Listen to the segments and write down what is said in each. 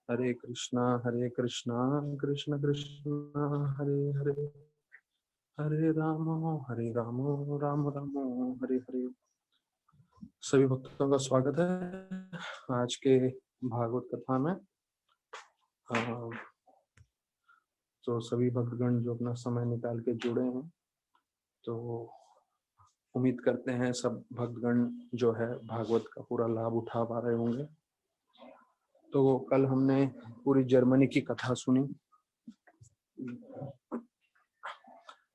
हरे कृष्णा कृष्ण कृष्ण हरे हरे, हरे राम राम राम हरे हरे। सभी भक्तों का स्वागत है आज के भागवत कथा में। तो सभी भक्तगण जो अपना समय निकाल के जुड़े हैं, तो उम्मीद करते हैं सब भक्तगण जो है भागवत का पूरा लाभ उठा पा रहे होंगे। तो कल हमने पूरी जर्मनी की कथा सुनी।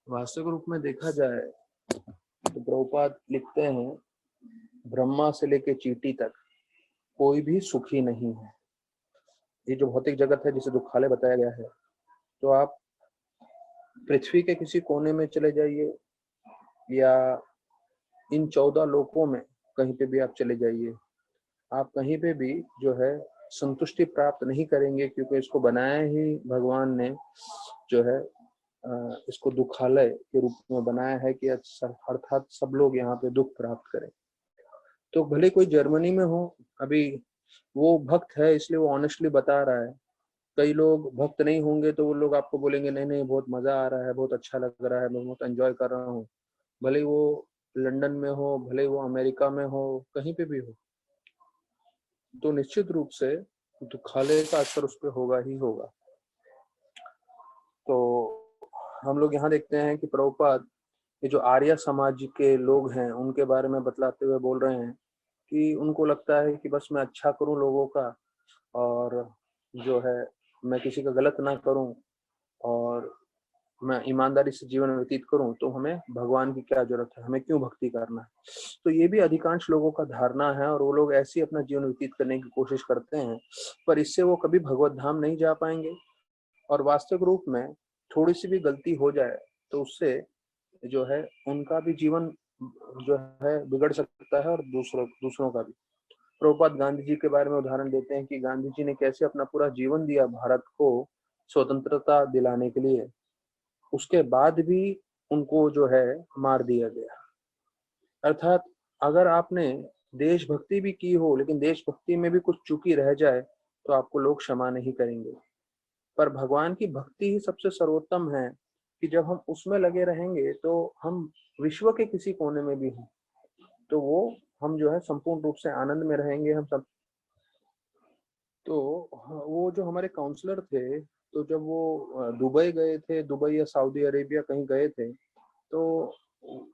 वास्तविक रूप में देखा जाए तो प्रभुपाद लिखते हैं, ब्रह्मा से लेके चींटी तक कोई भी सुखी नहीं है। ये जो भौतिक जगत है जिसे दुखालय बताया गया है, तो आप पृथ्वी के किसी कोने में चले जाइए या इन 14 लोकों में कहीं पे भी आप चले जाइए, आप कहीं पे भी जो है संतुष्टि प्राप्त नहीं करेंगे, क्योंकि इसको बनाया ही भगवान ने जो है इसको दुखालय के रूप में बनाया है कि अर्थात सब लोग यहाँ पे दुख प्राप्त करें। तो भले कोई जर्मनी में हो, अभी वो भक्त है इसलिए वो ऑनेस्टली बता रहा है। कई लोग भक्त नहीं होंगे तो वो लोग आपको बोलेंगे नहीं नहीं बहुत मजा आ रहा है, बहुत अच्छा लग रहा है, मैं बहुत एंजॉय कर रहा हूँ। भले वो लंदन में हो, भले वो अमेरिका में हो, कहीं पे भी हो, तो निश्चित रूप से दुखालय का असर उस पर होगा ही होगा। तो हम लोग यहाँ देखते हैं कि प्रभुपाद ये जो आर्य समाज के लोग हैं उनके बारे में बतलाते हुए बोल रहे हैं कि उनको लगता है कि बस मैं अच्छा करूं लोगों का, और जो है मैं किसी का गलत ना करूं, और मैं ईमानदारी से जीवन व्यतीत करूं, तो हमें भगवान की क्या जरूरत है, हमें क्यों भक्ति करना है। तो ये भी अधिकांश लोगों का धारणा है और वो लोग ऐसे ही अपना जीवन व्यतीत करने की कोशिश करते हैं, पर इससे वो कभी भगवत धाम नहीं जा पाएंगे। और वास्तविक रूप में थोड़ी सी भी गलती हो जाए तो उससे जो है उनका भी जीवन जो है बिगड़ सकता है और दूसरों का भी। प्रभुपाद गांधी जी के बारे में उदाहरण देते हैं कि गांधी जी ने कैसे अपना पूरा जीवन दिया भारत को स्वतंत्रता दिलाने के लिए, उसके बाद भी उनको जो है मार दिया गया। अर्थात अगर आपने देशभक्ति भी की हो लेकिन देशभक्ति में भी कुछ चूकी रह जाए तो आपको लोग क्षमा नहीं करेंगे। पर भगवान की भक्ति ही सबसे सर्वोत्तम है कि जब हम उसमें लगे रहेंगे तो हम विश्व के किसी कोने में भी हों तो वो हम जो है संपूर्ण रूप से आनंद में रहेंगे हम सब। तो वो जो हमारे काउंसलर थे, तो जब वो दुबई गए थे, दुबई या सऊदी अरेबिया कहीं गए थे, तो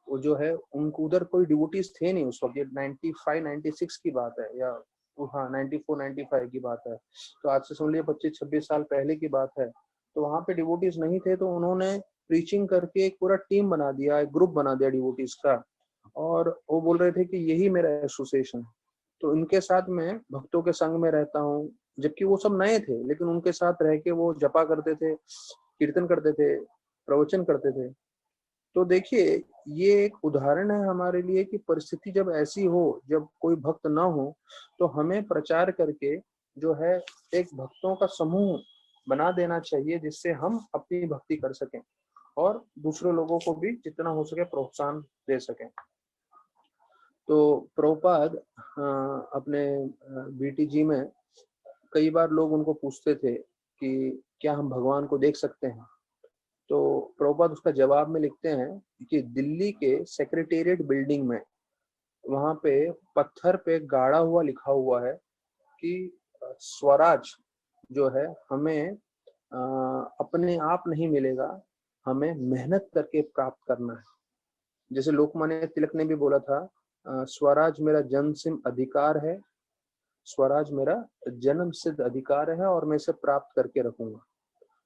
वो जो है उनको उधर कोई डिवोटीज थे नहीं उस वक्त। ये 95 96 की बात है, या हाँ 94 95 की बात है। तो आज से समझ लीजिए 25 26 साल पहले की बात है। तो वहां पे डिवोटीज नहीं थे, तो उन्होंने प्रीचिंग करके एक पूरा टीम बना दिया, एक ग्रुप बना दिया डिवोटीज का, और वो बोल रहे थे कि यही मेरा एसोसिएशन है। तो इनके साथ मैं भक्तों के संग में रहता हूँ, जबकि वो सब नए थे लेकिन उनके साथ रह के वो जपा करते थे, कीर्तन करते थे, प्रवचन करते थे। तो देखिए ये एक उदाहरण है हमारे लिए कि परिस्थिति जब ऐसी हो, जब कोई भक्त ना हो, तो हमें प्रचार करके जो है एक भक्तों का समूह बना देना चाहिए जिससे हम अपनी भक्ति कर सकें और दूसरे लोगों को भी जितना हो सके प्रोत्साहन दे सकें। तो प्रभुपाद अपने बीटीजी में कई बार लोग उनको पूछते थे कि क्या हम भगवान को देख सकते हैं। तो प्रभुपाद उसका जवाब में लिखते हैं कि दिल्ली के सेक्रेटेरिएट बिल्डिंग में वहां पे पत्थर पे गाड़ा हुआ लिखा हुआ है कि स्वराज जो है हमें अपने आप नहीं मिलेगा, हमें मेहनत करके प्राप्त करना है। जैसे लोकमान्य तिलक ने भी बोला था, स्वराज मेरा जन्म सिद्ध अधिकार है, स्वराज मेरा जन्म सिद्ध अधिकार है और मैं इसे प्राप्त करके रखूंगा।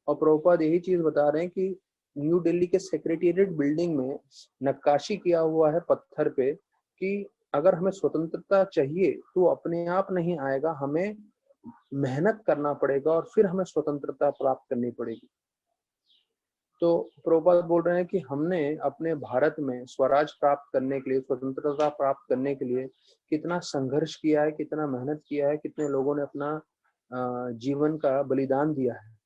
और प्रभुपाद यही चीज बता रहे हैं कि न्यू दिल्ली के सेक्रेटेरिएट बिल्डिंग में नक्काशी किया हुआ है पत्थर पे कि अगर हमें स्वतंत्रता चाहिए तो अपने आप नहीं आएगा, हमें मेहनत करना पड़ेगा और फिर हमें स्वतंत्रता प्राप्त करनी पड़ेगी। तो प्रभुपाद बोल रहे हैं कि हमने अपने भारत में स्वराज प्राप्त करने के लिए, स्वतंत्रता प्राप्त करने के लिए कितना संघर्ष किया है, कितना मेहनत किया है, कितने लोगों ने अपना जीवन का बलिदान दिया है।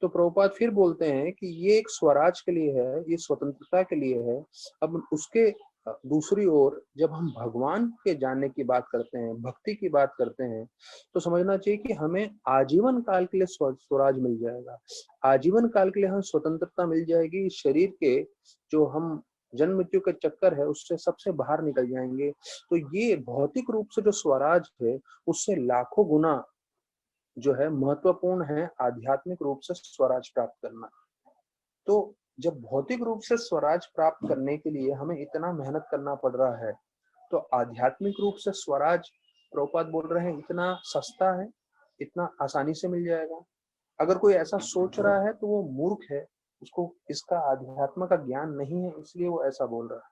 तो प्रभुपाद फिर बोलते हैं कि ये एक स्वराज के लिए है, ये स्वतंत्रता के लिए है। अब उसके दूसरी ओर जब हम भगवान के जानने की बात करते हैं, भक्ति की बात करते हैं, तो समझना चाहिए कि हमें आजीवन काल के लिए स्वराज मिल जाएगा। आजीवन काल के लिए हमें स्वतंत्रता मिल जाएगी। शरीर के जो हम जन्म मृत्यु के चक्कर है उससे सबसे बाहर निकल जाएंगे। तो ये भौतिक रूप से जो स्वराज है उससे लाखों गुना जो है महत्वपूर्ण है आध्यात्मिक रूप से स्वराज प्राप्त करना। तो जब भौतिक रूप से स्वराज प्राप्त करने के लिए हमें इतना मेहनत करना पड़ रहा है, तो आध्यात्मिक रूप से स्वराज प्रभुपाद बोल रहे हैं इतना सस्ता है, इतना आसानी से मिल जाएगा। अगर कोई ऐसा सोच रहा है तो वो मूर्ख है, उसको इसका आध्यात्म का ज्ञान नहीं है, इसलिए वो ऐसा बोल रहा है।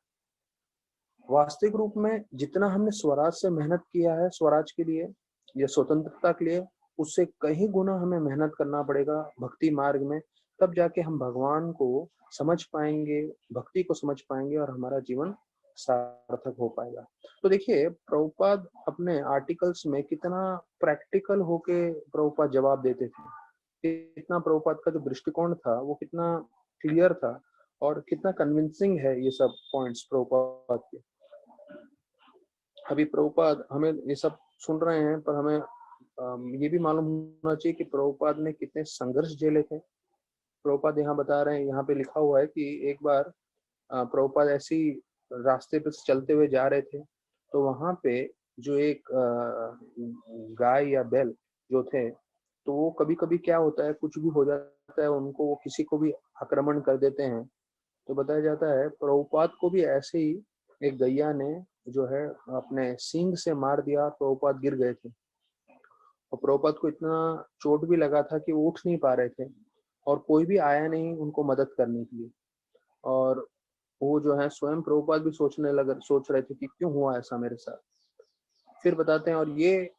वास्तविक रूप में जितना हमने स्वराज से मेहनत किया है, स्वराज के लिए या स्वतंत्रता के लिए, उससे कहीं गुना हमें मेहनत करना पड़ेगा भक्ति मार्ग में। तब जाके हम भगवान को समझ पाएंगे, भक्ति को समझ पाएंगे और हमारा जीवन सार्थक हो पाएगा। तो देखिए प्रभुपाद अपने आर्टिकल्स में कितना प्रैक्टिकल होके प्रभुपाद जवाब देते थे। कितना प्रभुपाद का जो दृष्टिकोण था वो कितना क्लियर था और कितना कन्विंसिंग है ये सब पॉइंट्स प्रभुपाद के। अभी प्रभुपाद हमें ये सब सुन रहे हैं, पर हमें ये भी मालूम होना चाहिए कि प्रभुपाद ने कितने संघर्ष झेले थे। प्रभुपाद यहाँ बता रहे हैं, यहाँ पे लिखा हुआ है कि एक बार प्रभुपाद ऐसी रास्ते पे चलते हुए जा रहे थे, तो वहां पे जो एक गाय या बैल जो थे, तो वो कभी कभी क्या होता है, कुछ भी हो जाता है उनको, वो किसी को भी आक्रमण कर देते हैं। तो बताया जाता है प्रभुपाद को भी ऐसे ही एक गैया ने जो है अपने सींग से मार दिया, प्रभुपाद गिर गए थे। और प्रभुपाद को इतना चोट भी लगा था कि वो उठ नहीं पा रहे थे और कोई भी आया नहीं उनको मदद करने के लिए। और वो जो है स्वयं प्रभुपाद भी सोच रहे थे कि क्यों हुआ ऐसा मेरे साथ। फिर बताते हैं, और ये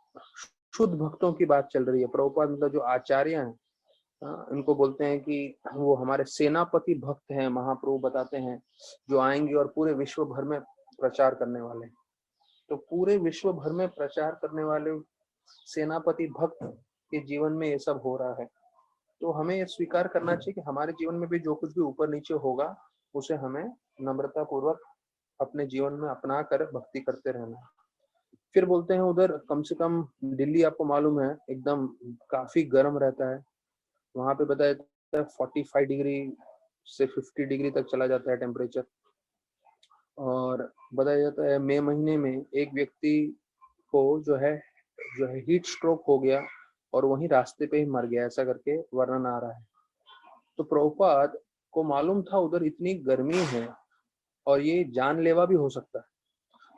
शुद्ध भक्तों की बात चल रही है। प्रभुपाद मतलब जो आचार्य हैं, इनको बोलते हैं कि वो हमारे सेनापति भक्त हैं। महाप्रभु बताते हैं जो आएंगे और पूरे विश्व भर में प्रचार करने वाले हैं। तो पूरे विश्व भर में प्रचार करने वाले सेनापति भक्त के जीवन में ये सब हो रहा है। तो हमें ये स्वीकार करना चाहिए कि हमारे जीवन में भी जो कुछ भी ऊपर नीचे होगा उसे हमें नम्रता पूर्वक अपने जीवन में अपना कर भक्ति करते रहना है। फिर बोलते हैं उधर कम से कम दिल्ली आपको मालूम है एकदम काफी गर्म रहता है। वहां पे बताया जाता है 45 डिग्री से 50 डिग्री तक चला जाता है टेम्परेचर। और बताया जाता है मई महीने में एक व्यक्ति को जो है हीट स्ट्रोक हो गया और वहीं रास्ते पे ही मर गया, ऐसा करके वर्णन आ रहा है। तो प्रभुपाद को मालूम था उधर इतनी गर्मी है और ये जानलेवा भी हो सकता है।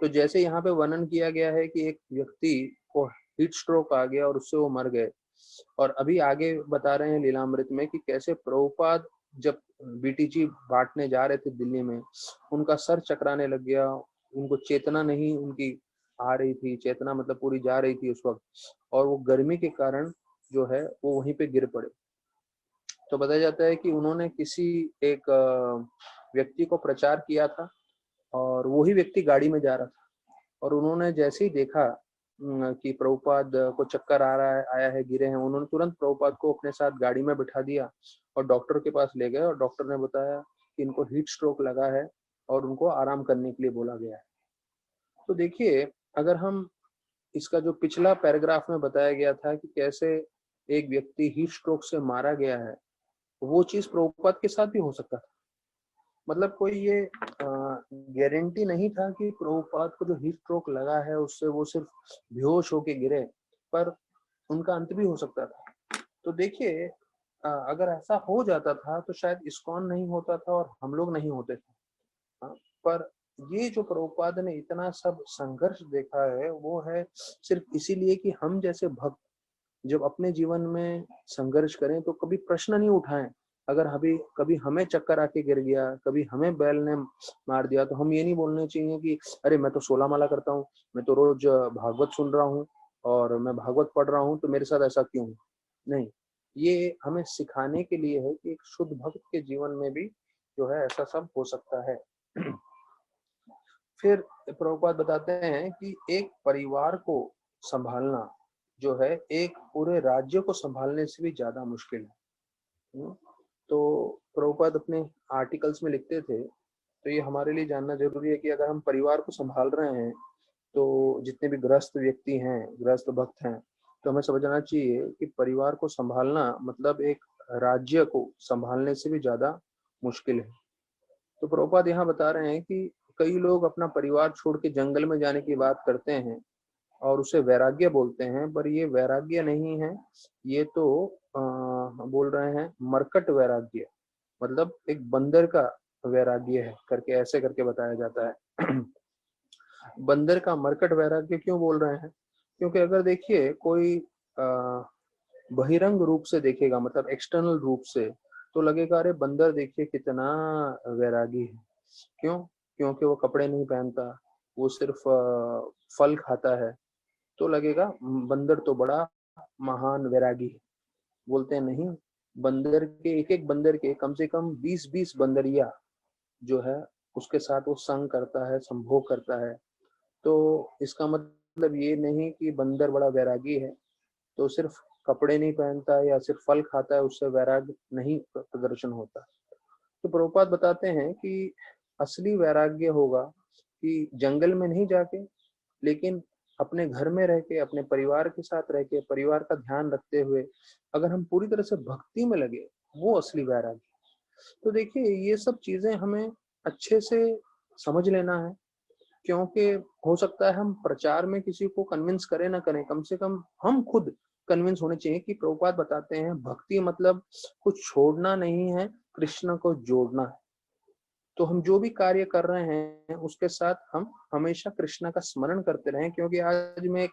तो जैसे यहाँ पे वर्णन किया गया है कि एक व्यक्ति को हीट स्ट्रोक आ गया और उससे वो मर गए, और अभी आगे बता रहे हैं लीलामृत में कि कैसे प्रभुपाद जब बीटीजी बांटने जा रहे थे दिल्ली में, उनका सर चकराने लग गया, उनको चेतना नहीं उनकी आ रही थी, चेतना मतलब पूरी जा रही थी उस वक्त, और वो गर्मी के कारण जो है वो वहीं पे गिर पड़े। तो बताया जाता है कि उन्होंने किसी एक व्यक्ति को प्रचार किया था और वही व्यक्ति गाड़ी में जा रहा था, और उन्होंने जैसे ही देखा कि प्रभुपाद को चक्कर आ रहा है, आया है, गिरे हैं, उन्होंने तुरंत प्रभुपाद को अपने साथ गाड़ी में बिठा दिया और डॉक्टर के पास ले गए, और डॉक्टर ने बताया कि इनको हीट स्ट्रोक लगा है और उनको आराम करने के लिए बोला गया है। तो देखिए, अगर हम इसका जो पिछला पैराग्राफ में बताया गया था कि कैसे एक व्यक्ति हीट स्ट्रोक से मारा गया है, वो चीज प्रभुपाद के साथ भी हो सकता था। मतलब कोई ये गारंटी नहीं था कि प्रभुपाद को जो हीट स्ट्रोक लगा है उससे वो सिर्फ बेहोश होके गिरे, पर उनका अंत भी हो सकता था। तो देखिए, अगर ऐसा हो जाता था तो शायद इस्कॉन नहीं होता था और हम लोग नहीं होते थे। पर ये जो प्रभुपाद ने इतना सब संघर्ष देखा है वो है सिर्फ इसीलिए कि हम जैसे भक्त जब अपने जीवन में संघर्ष करें तो कभी प्रश्न नहीं उठाएं। अगर अभी कभी हमें चक्कर आके गिर गया, कभी हमें बैल ने मार दिया, तो हम ये नहीं बोलने चाहिए कि अरे मैं तो 16 माला करता हूँ, मैं तो रोज भागवत सुन रहा हूँ और मैं भागवत पढ़ रहा हूँ, तो मेरे साथ ऐसा क्यों? नहीं, ये हमें सिखाने के लिए है कि एक शुद्ध भक्त के जीवन में भी जो है ऐसा सब हो सकता है। फिर प्रभुपाद बताते हैं कि एक परिवार को संभालना जो है एक पूरे राज्य को संभालने से भी ज्यादा मुश्किल है। तो प्रभुपाद अपने आर्टिकल्स में लिखते थे तो ये हमारे लिए जानना जरूरी है कि अगर हम परिवार को संभाल रहे हैं, तो जितने भी गृहस्थ व्यक्ति हैं, गृहस्थ भक्त हैं, तो हमें समझना चाहिए कि परिवार को संभालना मतलब एक राज्य को संभालने से भी ज्यादा मुश्किल है। तो प्रभुपाद यहाँ बता रहे हैं कि कई लोग अपना परिवार छोड़ के जंगल में जाने की बात करते हैं और उसे वैराग्य बोलते हैं, पर ये वैराग्य नहीं है, ये तो बोल रहे हैं मरकट वैराग्य, मतलब एक बंदर का वैराग्य है करके, ऐसे करके बताया जाता है। बंदर का मरकट वैराग्य क्यों बोल रहे हैं? क्योंकि अगर देखिए कोई बहिरंग रूप से देखेगा, मतलब एक्सटर्नल रूप से, तो लगेगा अरे बंदर देखिए कितना वैरागी है। क्यों? क्योंकि वो कपड़े नहीं पहनता, वो सिर्फ फल खाता है, तो लगेगा बंदर तो बड़ा महान वैरागी है। बोलते हैं नहीं, बंदर के एक एक बंदर के कम से कम 20-20 बंदरिया जो है उसके साथ वो संग करता है, संभोग करता है। तो इसका मतलब ये नहीं कि बंदर बड़ा वैरागी है तो सिर्फ कपड़े नहीं पहनता है या सिर्फ फल खाता है उससे वैराग्य नहीं प्रदर्शन होता। तो प्रभुपाद बताते हैं कि असली वैराग्य होगा कि जंगल में नहीं जाके, लेकिन अपने घर में रह के, अपने परिवार के साथ रह के, परिवार का ध्यान रखते हुए अगर हम पूरी तरह से भक्ति में लगे, वो असली वैराग्य। तो देखिए ये सब चीजें हमें अच्छे से समझ लेना है, क्योंकि हो सकता है हम प्रचार में किसी को कन्विंस करें ना करें, कम से कम हम खुद कन्विंस होने चाहिए कि प्रभुपाद बताते हैं भक्ति मतलब कुछ छोड़ना नहीं है, कृष्ण को जोड़ना है। तो हम जो भी कार्य कर रहे हैं उसके साथ हम हमेशा कृष्ण का स्मरण करते रहें, क्योंकि आज मैं एक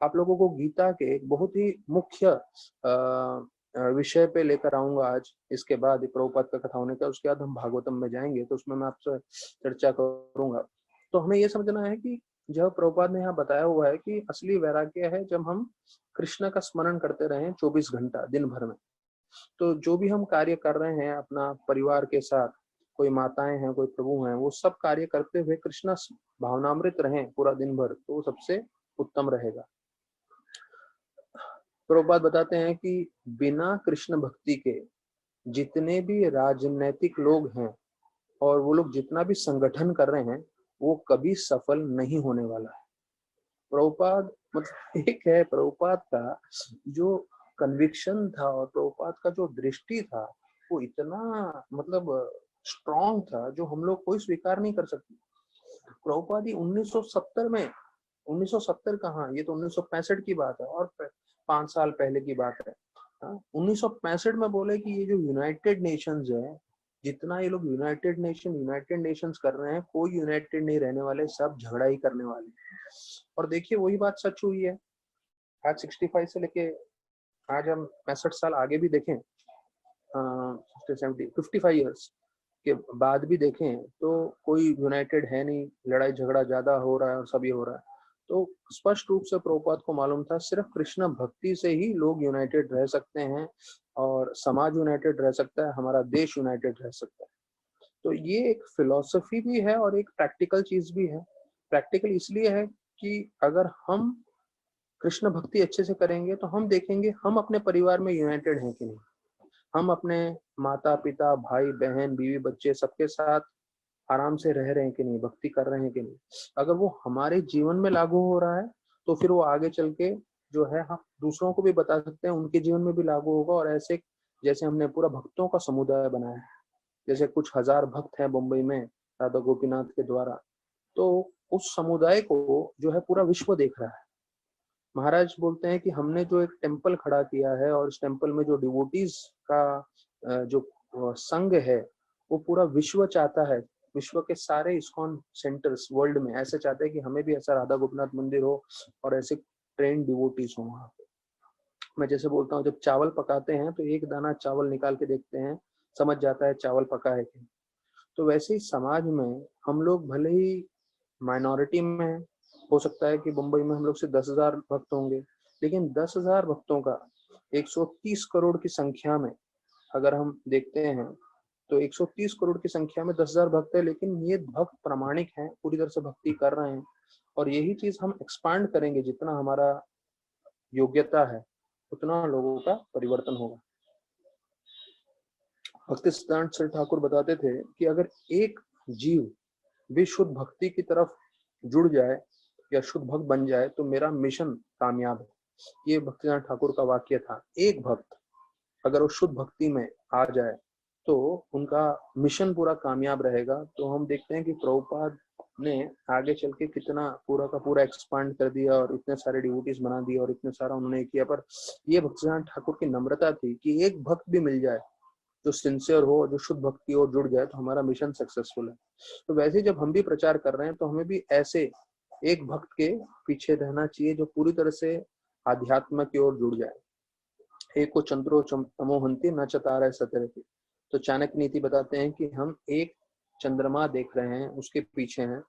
आप लोगों को गीता के एक बहुत ही मुख्य विषय पे लेकर आऊंगा आज। इसके बाद प्रभुपाद का कथा होने का, उसके बाद हम भागवतम में जाएंगे, तो उसमें मैं आपसे चर्चा करूंगा। तो हमें ये समझना है कि जब प्रभुपाद ने यहाँ बताया हुआ है कि असली वैराग्य है जब हम कृष्ण का स्मरण करते रहे 24 घंटा दिन भर में। तो जो भी हम कार्य कर रहे हैं अपना परिवार के साथ, कोई माताएं हैं, कोई प्रभु हैं, वो सब कार्य करते हुए कृष्ण भावनामृत रहें पूरा दिन भर, तो वो सबसे उत्तम रहेगा। प्रभुपाद बताते हैं कि बिना कृष्ण भक्ति के जितने भी राजनैतिक लोग हैं और वो लोग जितना भी संगठन कर रहे हैं, वो कभी सफल नहीं होने वाला है। प्रभुपाद मतलब एक है, प्रभुपाद का जो कन्विक्शन था और प्रभुपाद का जो दृष्टि था, वो इतना मतलब स्ट्रॉन्ग था जो हम लोग कोई स्वीकार नहीं कर सकते। प्रभुपाद ही 1970 में, 1970 कहाँ, ये तो 1965 की बात है और 5 साल पहले की बात है। 1965 में बोले कि ये जो यूनाइटेड नेशंस है, जितना ये लोग यूनाइटेड नेशंस कर रहे हैं, कोई यूनाइटेड नहीं रहने वाले, सब झगड़ा ही करने वाले। और देखिए वही बात सच हुई है। आज 65 से लेके आज हम 65 साल आगे भी देखें, 55 ईयर्स के बाद भी देखें, तो कोई यूनाइटेड है नहीं, लड़ाई झगड़ा ज्यादा हो रहा है और सब ये हो रहा है। तो स्पष्ट रूप से प्रभुपाद को मालूम था सिर्फ कृष्ण भक्ति से ही लोग यूनाइटेड रह सकते हैं और समाज यूनाइटेड रह सकता है, हमारा देश यूनाइटेड रह सकता है। तो ये एक फिलॉसफी भी है और एक प्रैक्टिकल चीज भी है। प्रैक्टिकल इसलिए है कि अगर हम कृष्ण भक्ति अच्छे से करेंगे तो हम देखेंगे हम अपने परिवार में यूनाइटेड हैं कि नहीं, हम अपने माता पिता भाई बहन बीवी बच्चे सबके साथ आराम से रह रहे हैं कि नहीं, भक्ति कर रहे हैं कि नहीं। अगर वो हमारे जीवन में लागू हो रहा है तो फिर वो आगे चल के जो है हम दूसरों को भी बता सकते हैं, उनके जीवन में भी लागू होगा। और ऐसे जैसे हमने पूरा भक्तों का समुदाय बनाया है, जैसे कुछ हजार भक्त हैं मुंबई में राधा गोपीनाथ के द्वारा, तो उस समुदाय को जो है पूरा विश्व देख रहा है। महाराज बोलते हैं कि हमने जो एक टेम्पल खड़ा किया है और इस टेम्पल में जो डिवोटीज का जो संघ है, वो पूरा विश्व चाहता है, विश्व के सारे इस्कॉन सेंटर्स वर्ल्ड में ऐसे चाहते हैं कि हमें भी ऐसा राधा गोपीनाथ मंदिर हो और ऐसे ट्रेन डिवोटीज हो वहां पे। मैं जैसे बोलता हूँ, जब चावल पकाते हैं तो एक दाना चावल निकाल के देखते हैं, समझ जाता है चावल पका है कि। तो वैसे ही समाज में हम लोग भले ही माइनॉरिटी में है, हो सकता है कि मुंबई में हम लोग से 10,000 भक्त होंगे, लेकिन 10,000 भक्तों का 130 करोड़ की संख्या में अगर हम देखते हैं तो 130 करोड़ की संख्या में 10,000 भक्त है, लेकिन ये भक्त प्रामाणिक हैं, पूरी तरह से भक्ति कर रहे हैं। और यही चीज हम एक्सपांड करेंगे, जितना हमारा योग्यता है उतना लोगों का परिवर्तन होगा। भक्ति सिद्धांत श्री ठाकुर बताते थे कि अगर एक जीव भी शुद्ध भक्ति की तरफ जुड़ जाए या शुद्ध भक्त बन जाए तो मेरा मिशन कामयाब है। ये भक्तिनाथ ठाकुर का वाक्य था। एक भक्त अगर वो शुद्ध भक्ति में आ जाए तो उनका मिशन पूरा कामयाब रहेगा। तो हम देखते हैं कि प्रभुपाद ने आगे चल के कितना पूरा का पूरा एक्सपांड कर दिया और इतने सारे डिवोटीज बना दिए और इतने सारा उन्होंने किया। पर ये भक्तिनाथ ठाकुर की नम्रता थी कि एक भक्त भी मिल जाए जो सिंसियर हो, जो शुद्ध भक्ति और जुड़ जाए तो हमारा मिशन सक्सेसफुल है। तो वैसे ही जब हम भी प्रचार कर रहे हैं तो हमें भी ऐसे एक भक्त के पीछे रहना चाहिए जो पूरी तरह से आध्यात्म की ओर जुड़ जाए। एक को चंद्रो तमोहंती न चतारा सतरती। तो चाणक्य नीति बताते हैं कि हम एक चंद्रमा देख रहे हैं, उसके पीछे हैं,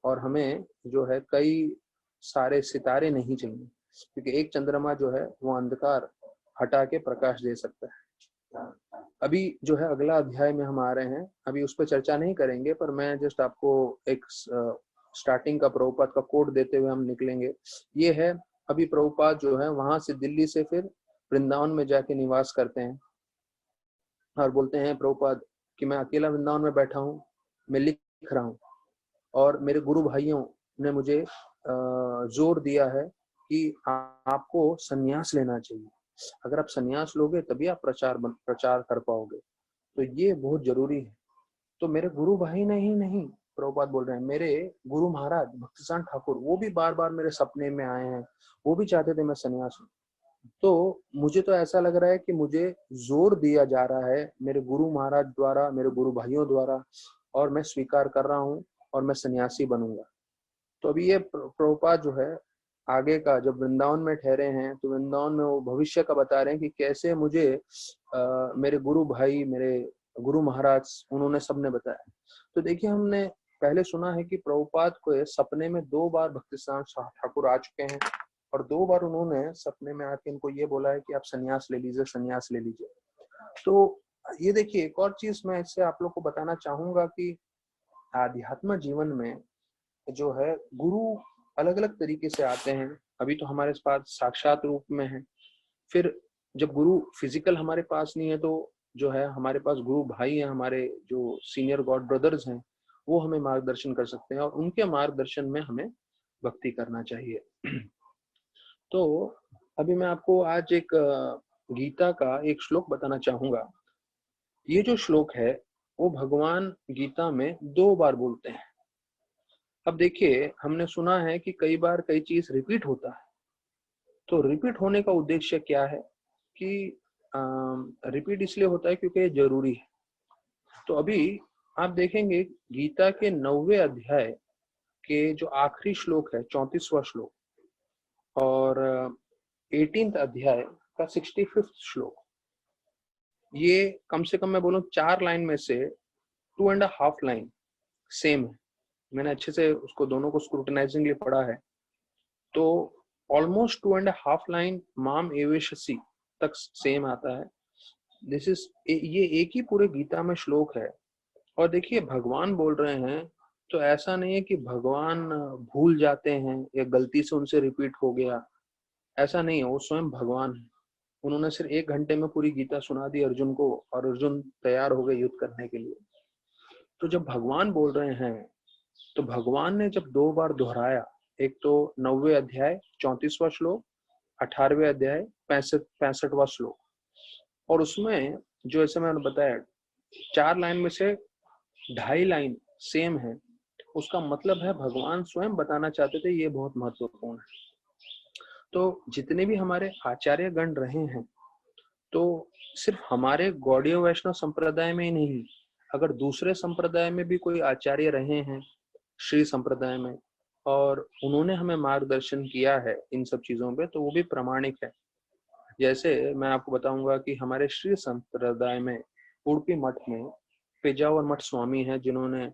और हमें जो है कई सारे सितारे नहीं चाहिए, क्योंकि एक चंद्रमा जो है वो अंधकार हटा के प्रकाश दे सकता है। अभी जो है अगला अध्याय में हम आ रहे हैं, अभी उस पर चर्चा नहीं करेंगे, पर मैं जस्ट आपको एक स्टार्टिंग का प्रभुपाद का कोड देते हुए हम निकलेंगे। ये है, अभी प्रभुपाद जो है वहां से दिल्ली से फिर वृंदावन में जाके निवास करते हैं और बोलते हैं प्रभुपाद कि मैं अकेला वृंदावन में बैठा हूँ, मैं लिख रहा हूँ और मेरे गुरु भाइयों ने मुझे जोर दिया है कि आपको संन्यास लेना चाहिए। अगर आप संन्यास लोगे तभी आप प्रचार कर पाओगे, तो ये बहुत जरूरी है। तो मेरे गुरु भाई ने ही नहीं, प्रभुपाद बोल रहे हैं, मेरे गुरु महाराज भक्तिसार ठाकुर वो भी बार बार मेरे सपने में आए हैं, वो भी चाहते थे मैं संन्यास लूं। तो मुझे तो ऐसा लग रहा है कि मुझे जोर दिया जा रहा है मेरे गुरु महाराज द्वारा, मेरे गुरु भाइयों द्वारा, और मैं स्वीकार कर रहा हूँ और मैं सन्यासी बनूंगा। तो अभी ये प्रभुपाद जो है आगे का, जब वृंदावन में ठहरे हैं तो वृंदावन में वो भविष्य का बता रहे हैं कि कैसे मुझे मेरे गुरु भाई, मेरे गुरु महाराज, उन्होंने सबने बताया। तो देखिए, हमने पहले सुना है कि प्रभुपाद को सपने में 2 बार भक्तिसार ठाकुर आ चुके हैं और 2 बार उन्होंने सपने में आके इनको ये बोला है कि आप संन्यास ले लीजिए, संन्यास ले लीजिए। तो ये देखिए, एक और चीज मैं इससे आप लोग को बताना चाहूंगा कि आध्यात्म जीवन में जो है गुरु अलग अलग तरीके से आते हैं। अभी तो हमारे पास साक्षात रूप में है, फिर जब गुरु फिजिकल हमारे पास नहीं है तो जो है हमारे पास गुरु भाई हैं, हमारे जो सीनियर गॉड ब्रदर्स हैं, वो हमें मार्गदर्शन कर सकते हैं और उनके मार्गदर्शन में हमें भक्ति करना चाहिए। तो अभी मैं आपको आज एक गीता का एक श्लोक बताना चाहूंगा। ये जो श्लोक है वो भगवान गीता में 2 बार बोलते हैं। अब देखिए, हमने सुना है कि कई बार कई चीज रिपीट होता है, तो रिपीट होने का उद्देश्य क्या है कि रिपीट इसलिए होता है क्योंकि ये जरूरी है। तो अभी आप देखेंगे गीता के 9वें अध्याय के जो आखिरी श्लोक है, 34वां श्लोक, और 18th अध्याय का 65th श्लोक, ये कम से कम मैं बोलूं 4 लाइन में से 2.5 लाइन सेम है। मैंने अच्छे से उसको दोनों को स्क्रूटनाइजिंगली पढ़ा है, तो ऑलमोस्ट 2.5 लाइन माम एवेशसी तक सेम आता है। दिस इज, ये एक ही पूरे गीता में श्लोक है। और देखिए, भगवान बोल रहे हैं, तो ऐसा नहीं है कि भगवान भूल जाते हैं या गलती से उनसे रिपीट हो गया, ऐसा नहीं है। वो स्वयं भगवान है। उन्होंने सिर्फ 1 घंटे में पूरी गीता सुना दी अर्जुन को और अर्जुन तैयार हो गए युद्ध करने के लिए। तो जब भगवान बोल रहे हैं, तो भगवान ने जब 2 बार दोहराया, एक तो 9वें अध्याय 34वां श्लोक, 18वें अध्याय 65वां श्लोक, और उसमें जो ऐसे मैंने बताया 4 लाइन में से 2.5 लाइन सेम है, उसका मतलब है भगवान स्वयं बताना चाहते थे ये बहुत महत्वपूर्ण है। तो जितने भी हमारे आचार्य गण रहे हैं, तो सिर्फ हमारे गौड़ीय वैष्णव संप्रदाय में ही नहीं, अगर दूसरे संप्रदाय में भी कोई आचार्य रहे हैं, श्री संप्रदाय में, और उन्होंने हमें मार्गदर्शन किया है इन सब चीजों पे, तो वो भी प्रामाणिक है। जैसे मैं आपको बताऊंगा कि हमारे श्री संप्रदाय में उड़पी मठ में पेजावर मठ स्वामी हैं, जिन्होंने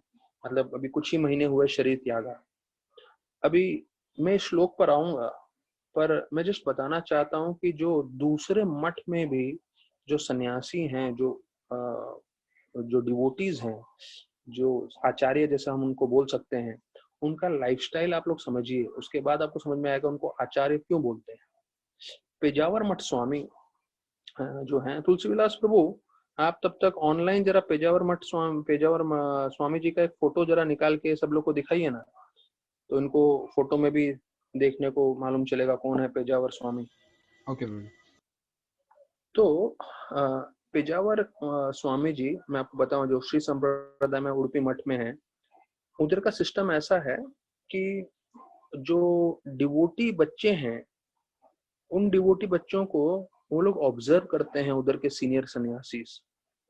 मतलब अभी कुछ ही महीने हुए शरीर त्यागा। अभी मैं श्लोक पर आऊंगा, पर मैं जस्ट बताना चाहता हूँ कि जो दूसरे मठ में भी जो सन्यासी हैं, जो डिवोटीज हैं, जो आचार्य जैसा हम उनको बोल सकते हैं, उनका लाइफस्टाइल आप लोग समझिए, उसके बाद आपको समझ में आएगा उनको आचार्य क्यों बोलते हैं। पेजावर मठ स्वामी जो हैं, तुलसी विलास प्रभु आप तब तक ऑनलाइन जरा पेजावर स्वामी जी का एक फोटो जरा निकाल के सब लोग को दिखाइए ना, तो इनको फोटो में भी देखने को मालूम चलेगा कौन है पेजावर स्वामी। ओके प्रभु। तो पेजावर स्वामी जी, मैं आपको बताऊं, जो श्री संप्रदाय में उडुपी मठ में है, उधर का सिस्टम ऐसा है कि जो डिवोटी बच्चे हैं, उन डिवोटी बच्चों को वो लोग ऑब्जर्व करते हैं, उधर के सीनियर सन्यासी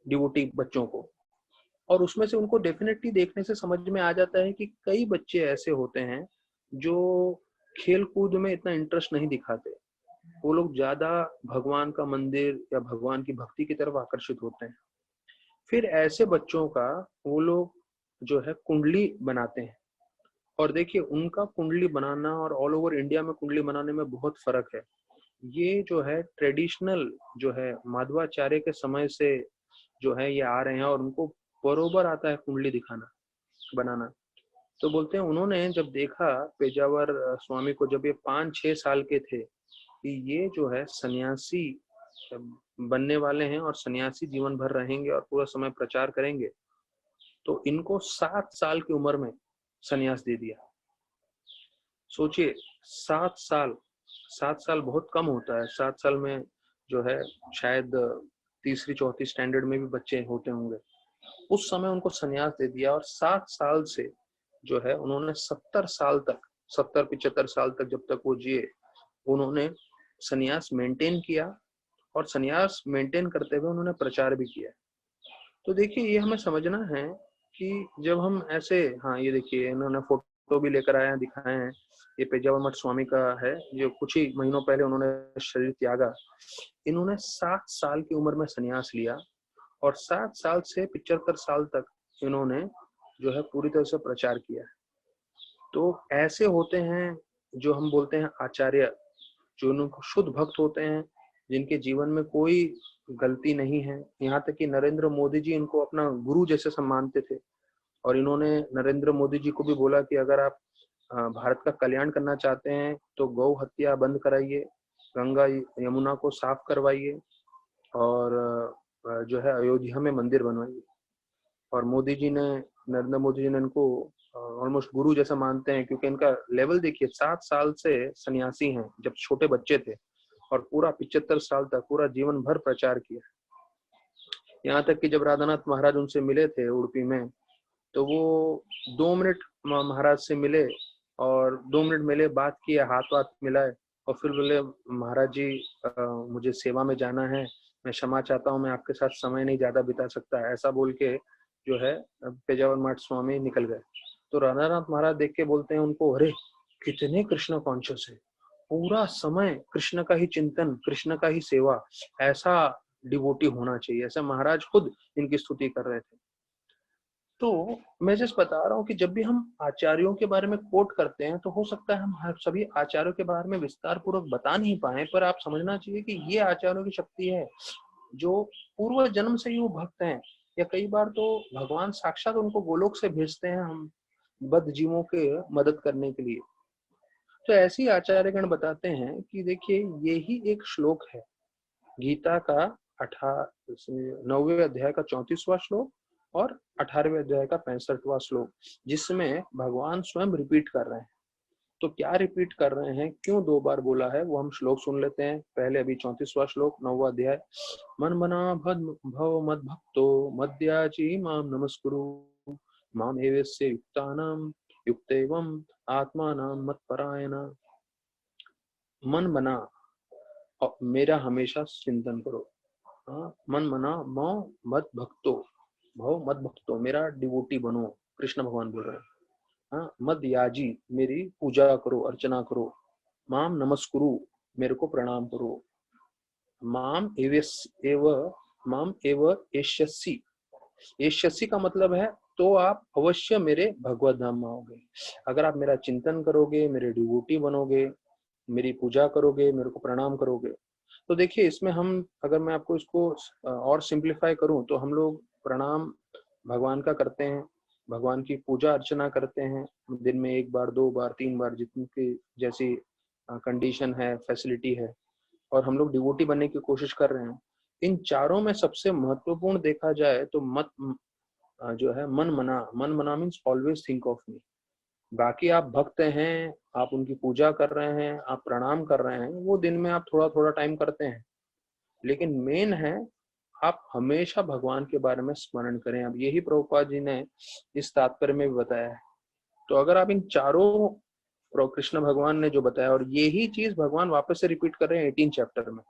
डिवोटी बच्चों को, और उसमें से उनको डेफिनेटली देखने से समझ में आ जाता है कि कई बच्चे ऐसे होते हैं जो खेल कूद में इतना इंटरेस्ट नहीं दिखाते, वो लोग ज्यादा भगवान का मंदिर या भगवान की भक्ति की तरफ आकर्षित होते हैं। फिर ऐसे बच्चों का वो लोग जो है कुंडली बनाते हैं, और देखिए उनका कुंडली बनाना और ऑल ओवर इंडिया में कुंडली बनाने में बहुत फर्क है। ये जो है ट्रेडिशनल जो है माधवाचार्य के समय से जो है ये आ रहे हैं, और उनको बरोबर आता है कुंडली दिखाना बनाना। तो बोलते हैं उन्होंने जब देखा पेजावर स्वामी को, जब ये 5-6 साल के थे, कि ये जो है सन्यासी बनने वाले हैं और सन्यासी जीवन भर रहेंगे और पूरा समय प्रचार करेंगे, तो इनको 7 साल की उम्र में सन्यास दे दिया। सोचिए 7 साल, 7 साल बहुत कम होता है। 7 साल में जो है शायद तीसरी चौथी स्टैंडर्ड में भी बच्चे होते होंगे। उस समय उनको सन्यास दे दिया, और 7 साल से जो है उन्होंने 70 साल तक, 70-75 साल तक जब तक वो जिए, उन्होंने सन्यास मेंटेन किया, और सन्यास मेंटेन करते हुए उन्होंने प्रचार भी किया। तो देखिए ये हमें समझना है कि जब हम ऐसे, हाँ ये देखिए इन्होंने फोटो भी लेकर आए हैं, दिखाए हैं, ये पेजावर मठ स्वामी का है, जो कुछ ही महीनों पहले उन्होंने शरीर त्यागा। इन्होंने 7 साल की उम्र में सन्यास लिया, और 7 साल से 75 साल तक इन्होंने जो है पूरी तरह से प्रचार किया। तो ऐसे होते हैं जो हम बोलते हैं आचार्य, जो उनको शुद्ध भक्त होते हैं, जिनके जीवन में कोई गलती नहीं है। यहाँ तक कि नरेंद्र मोदी जी इनको अपना गुरु जैसे सम्मानते थे, और इन्होंने नरेंद्र मोदी जी को भी बोला कि अगर आप भारत का कल्याण करना चाहते हैं तो गौ हत्या बंद कराइए, गंगा यमुना को साफ करवाइए, और जो है अयोध्या में मंदिर बनवाइए। और मोदी जी ने, नरेंद्र मोदी जी ने इनको ऑलमोस्ट गुरु जैसा मानते हैं, क्योंकि इनका लेवल देखिए, 7 साल से सन्यासी हैं जब छोटे बच्चे थे, और पूरा 75 साल तक पूरा जीवन भर प्रचार किया। यहाँ तक कि जब राधानाथ महाराज उनसे मिले थे उडुपी में, तो वो 2 मिनट महाराज से मिले, और 2 मिनट मिले, बात किए, हाथ वाथ मिलाए, और फिर बोले महाराज जी मुझे सेवा में जाना है, मैं क्षमा चाहता हूँ, मैं आपके साथ समय नहीं ज्यादा बिता सकता, ऐसा बोल के जो है पेजावर मठ स्वामी निकल गए। तो राधानाथ महाराज देख के बोलते हैं उनको, अरे कितने कृष्ण कॉन्शियस है, पूरा समय कृष्ण का ही चिंतन, कृष्ण का ही सेवा, ऐसा डिवोटी होना चाहिए। ऐसा महाराज खुद इनकी स्तुति कर रहे थे। तो मैं जस्ट बता रहा हूँ कि जब भी हम आचार्यों के बारे में कोट करते हैं, तो हो सकता है हम हर सभी आचार्यों के बारे में विस्तार पूर्वक बता नहीं पाए, पर आप समझना चाहिए कि ये आचार्यों की शक्ति है, जो पूर्व जन्म से ही वो भक्त हैं, या कई बार तो भगवान साक्षात उनको गोलोक से भेजते हैं हम बद्ध जीवों के मदद करने के लिए। तो ऐसे ही आचार्यगण बताते हैं कि देखिए ये ही एक श्लोक है गीता का 9वें अध्याय का 34वां श्लोक और 18वें अध्याय का 65वां श्लोक, जिसमें भगवान स्वयं रिपीट कर रहे हैं। तो क्या रिपीट कर रहे हैं, क्यों 2 बार बोला है, वो हम श्लोक सुन लेते हैं। पहले अभी 34वां श्लोक 9वां अध्याय, मन मना भव मद भक्तो मद्याजी माम नमस्कुरु माम एवस्य युक्तानाम युक्तेवम आत्मानाम मत्परायण। मन बना और मेरा हमेशा चिंतन करो। हाँ, मन मना मत भक्तो, भव मत भक्तो, मेरा डिवोटी बनो, कृष्ण भगवान बोल रहे हैं। हाँ, मद याजी, मेरी पूजा करो, अर्चना करो, माम नमस्कुरु, मेरे को प्रणाम करो, माम एव माम एव एष्यसि, एष्यसि का मतलब है तो आप अवश्य मेरे भगवत धाम में आओगे। अगर आप मेरा चिंतन करोगे, मेरे डिवोटी बनोगे, मेरी पूजा करोगे, मेरे को प्रणाम करोगे। तो देखिए इसमें हम, अगर मैं आपको इसको और सिंप्लीफाई करूं, तो हम लोग प्रणाम भगवान का करते हैं, भगवान की पूजा अर्चना करते हैं दिन में 1 बार 2 बार 3 बार, जितनी की जैसी कंडीशन है, फैसिलिटी है, और हम लोग डिवोटी बनने की कोशिश कर रहे हैं। इन चारों में सबसे महत्वपूर्ण देखा जाए तो मत जो है मन मना मीन्स ऑलवेज थिंक ऑफ मी। बाकी आप भक्त हैं, आप उनकी पूजा कर रहे हैं, आप प्रणाम कर रहे हैं, वो दिन में आप थोड़ा थोड़ा टाइम करते हैं, लेकिन मेन है आप हमेशा भगवान के बारे में स्मरण करें। अब यही प्रभुपाद जी ने इस तात्पर्य में भी बताया है। तो अगर आप इन चारों कृष्ण भगवान ने जो बताया, और यही चीज भगवान वापस से रिपीट कर रहे हैं 18 चैप्टर में,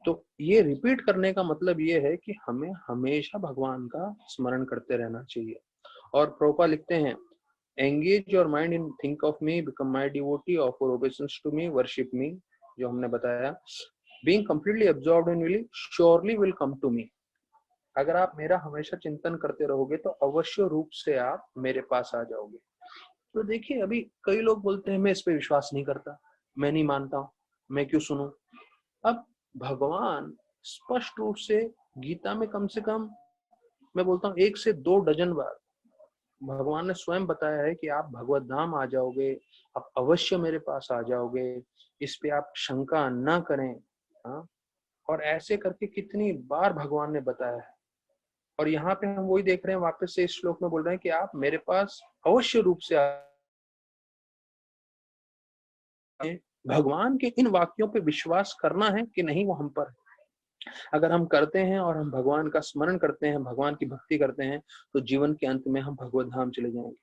तो ये रिपीट करने का मतलब ये है कि हमें हमेशा भगवान का स्मरण करते रहना चाहिए। और प्रभुपाद लिखते हैं, engage your mind in think of me, become my devotee, offer obeisance to me, worship me, जो हमने बताया। Being completely absorbed in will surely will come to me. अगर आप मेरा हमेशा चिंतन करते रहोगे तो अवश्य रूप से आप मेरे पास आ जाओगे। तो देखिए, अभी कई लोग बोलते हैं मैं इस पे विश्वास नहीं करता, मैं नहीं मानता हूं, मैं क्यों सुनूं। अब भगवान स्पष्ट रूप से गीता में कम से कम मैं बोलता हूँ 1 से 2 डजन बार भगवान ने स्वयं बताया है कि आप भगवत धाम आ जाओगे, आप अवश्य मेरे पास आ जाओगे, इस पे आप शंका ना करें। हाँ, और ऐसे करके कितनी बार भगवान ने बताया है। और यहाँ पे हम वही देख रहे हैं, वापस से इस श्लोक में बोल रहे हैं कि आप मेरे पास अवश्य रूप से भगवान के इन वाक्यों पे विश्वास करना है कि नहीं, वो हम पर है। अगर हम करते हैं और हम भगवान का स्मरण करते हैं, भगवान की भक्ति करते हैं, तो जीवन के अंत में हम भगवत धाम चले जाएंगे।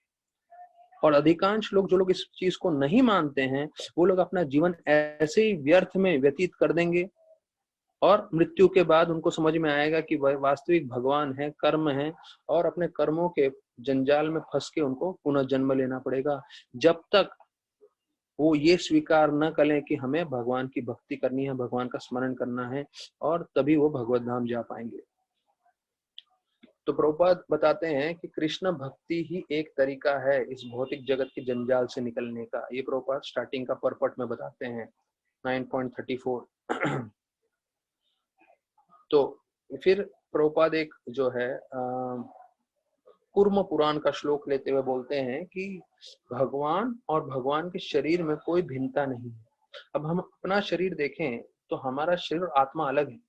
और अधिकांश लोग, जो लोग इस चीज को नहीं मानते हैं, वो लोग अपना जीवन ऐसे ही व्यर्थ में व्यतीत कर देंगे, और मृत्यु के बाद उनको समझ में आएगा कि वह वास्तविक भगवान है, कर्म है, और अपने कर्मों के जंजाल में फंस के उनको पुनः जन्म लेना पड़ेगा, जब तक वो ये स्वीकार न करें कि हमें भगवान की भक्ति करनी है, भगवान का स्मरण करना है, और तभी वो भगवत धाम जा पाएंगे। तो प्रभुपाद बताते हैं कि कृष्ण भक्ति ही एक तरीका है इस भौतिक जगत के जंजाल से निकलने का। ये प्रभुपाद स्टार्टिंग का परपट में बताते हैं 9.34। तो फिर प्रभुपाद एक जो है कूर्म पुराण का श्लोक लेते हुए बोलते हैं कि भगवान और भगवान के शरीर में कोई भिन्नता नहीं है। अब हम अपना शरीर देखें तो हमारा शरीर आत्मा अलग है,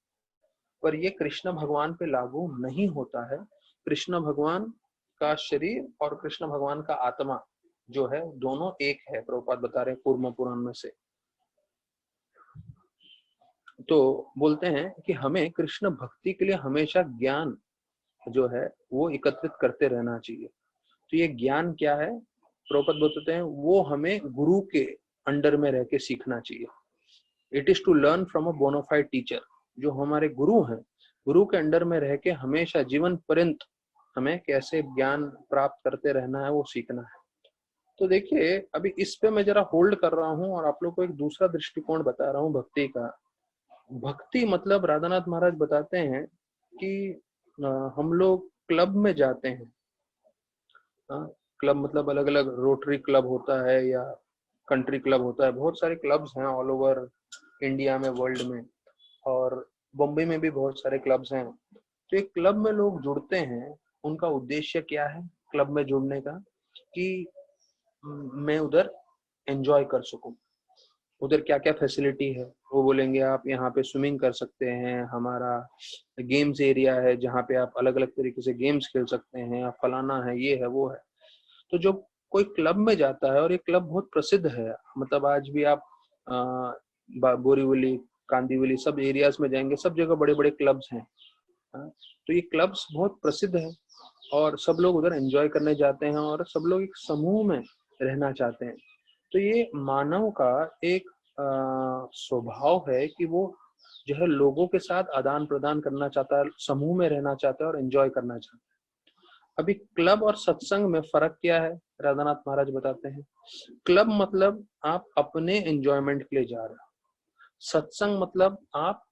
पर ये कृष्ण भगवान पे लागू नहीं होता है। कृष्ण भगवान का शरीर और कृष्ण भगवान का आत्मा जो है, दोनों एक है, प्रभुपाद बता रहे हैं कूर्म पुराण में से। तो बोलते हैं कि हमें कृष्ण भक्ति के लिए हमेशा ज्ञान जो है वो एकत्रित करते रहना चाहिए। तो ये ज्ञान क्या है, प्रभुपाद बताते हैं, वो हमें गुरु के अंडर में रह के सीखना चाहिए। It is to learn from a bona fide teacher. जो हमारे गुरु हैं, गुरु के अंडर में रह के हमेशा जीवन पर्यंत हमें कैसे ज्ञान प्राप्त करते रहना है, वो सीखना है। तो देखिए, अभी इस पे मैं जरा होल्ड कर रहा हूँ और आप लोग को एक दूसरा दृष्टिकोण बता रहा हूँ भक्ति का। भक्ति मतलब राधानाथ महाराज बताते हैं कि हम लोग क्लब में जाते हैं। क्लब मतलब अलग अलग रोटरी क्लब होता है या कंट्री क्लब होता है, बहुत सारे क्लब्स हैं ऑल ओवर इंडिया में, वर्ल्ड में, और बॉम्बे में भी बहुत सारे क्लब्स हैं। तो एक क्लब में लोग जुड़ते हैं, उनका उद्देश्य क्या है क्लब में जुड़ने का, कि मैं उधर एंजॉय कर सकूं। उधर क्या क्या फैसिलिटी है, वो बोलेंगे आप यहाँ पे स्विमिंग कर सकते हैं, हमारा गेम्स एरिया है जहाँ पे आप अलग अलग तरीके से गेम्स खेल सकते हैं, आप फलाना है, ये है, वो है। तो जो कोई क्लब में जाता है, और ये क्लब बहुत प्रसिद्ध है, मतलब आज भी आप बोरीवली, कांदीवली, सब एरियाज में जाएंगे, सब जगह बड़े बड़े क्लब्स हैं। तो ये क्लब्स बहुत प्रसिद्ध है, और सब लोग उधर एंजॉय करने जाते हैं, और सब लोग एक समूह में रहना चाहते हैं। तो ये मानव का एक स्वभाव है कि वो जो है लोगों के साथ आदान प्रदान करना चाहता है, समूह में रहना चाहता है और एंजॉय करना चाहता है। अभी क्लब और सत्संग में फर्क क्या है, राधानाथ महाराज बताते हैं। क्लब मतलब आप अपने एंजॉयमेंट के लिए जा रहे हो, सत्संग मतलब आप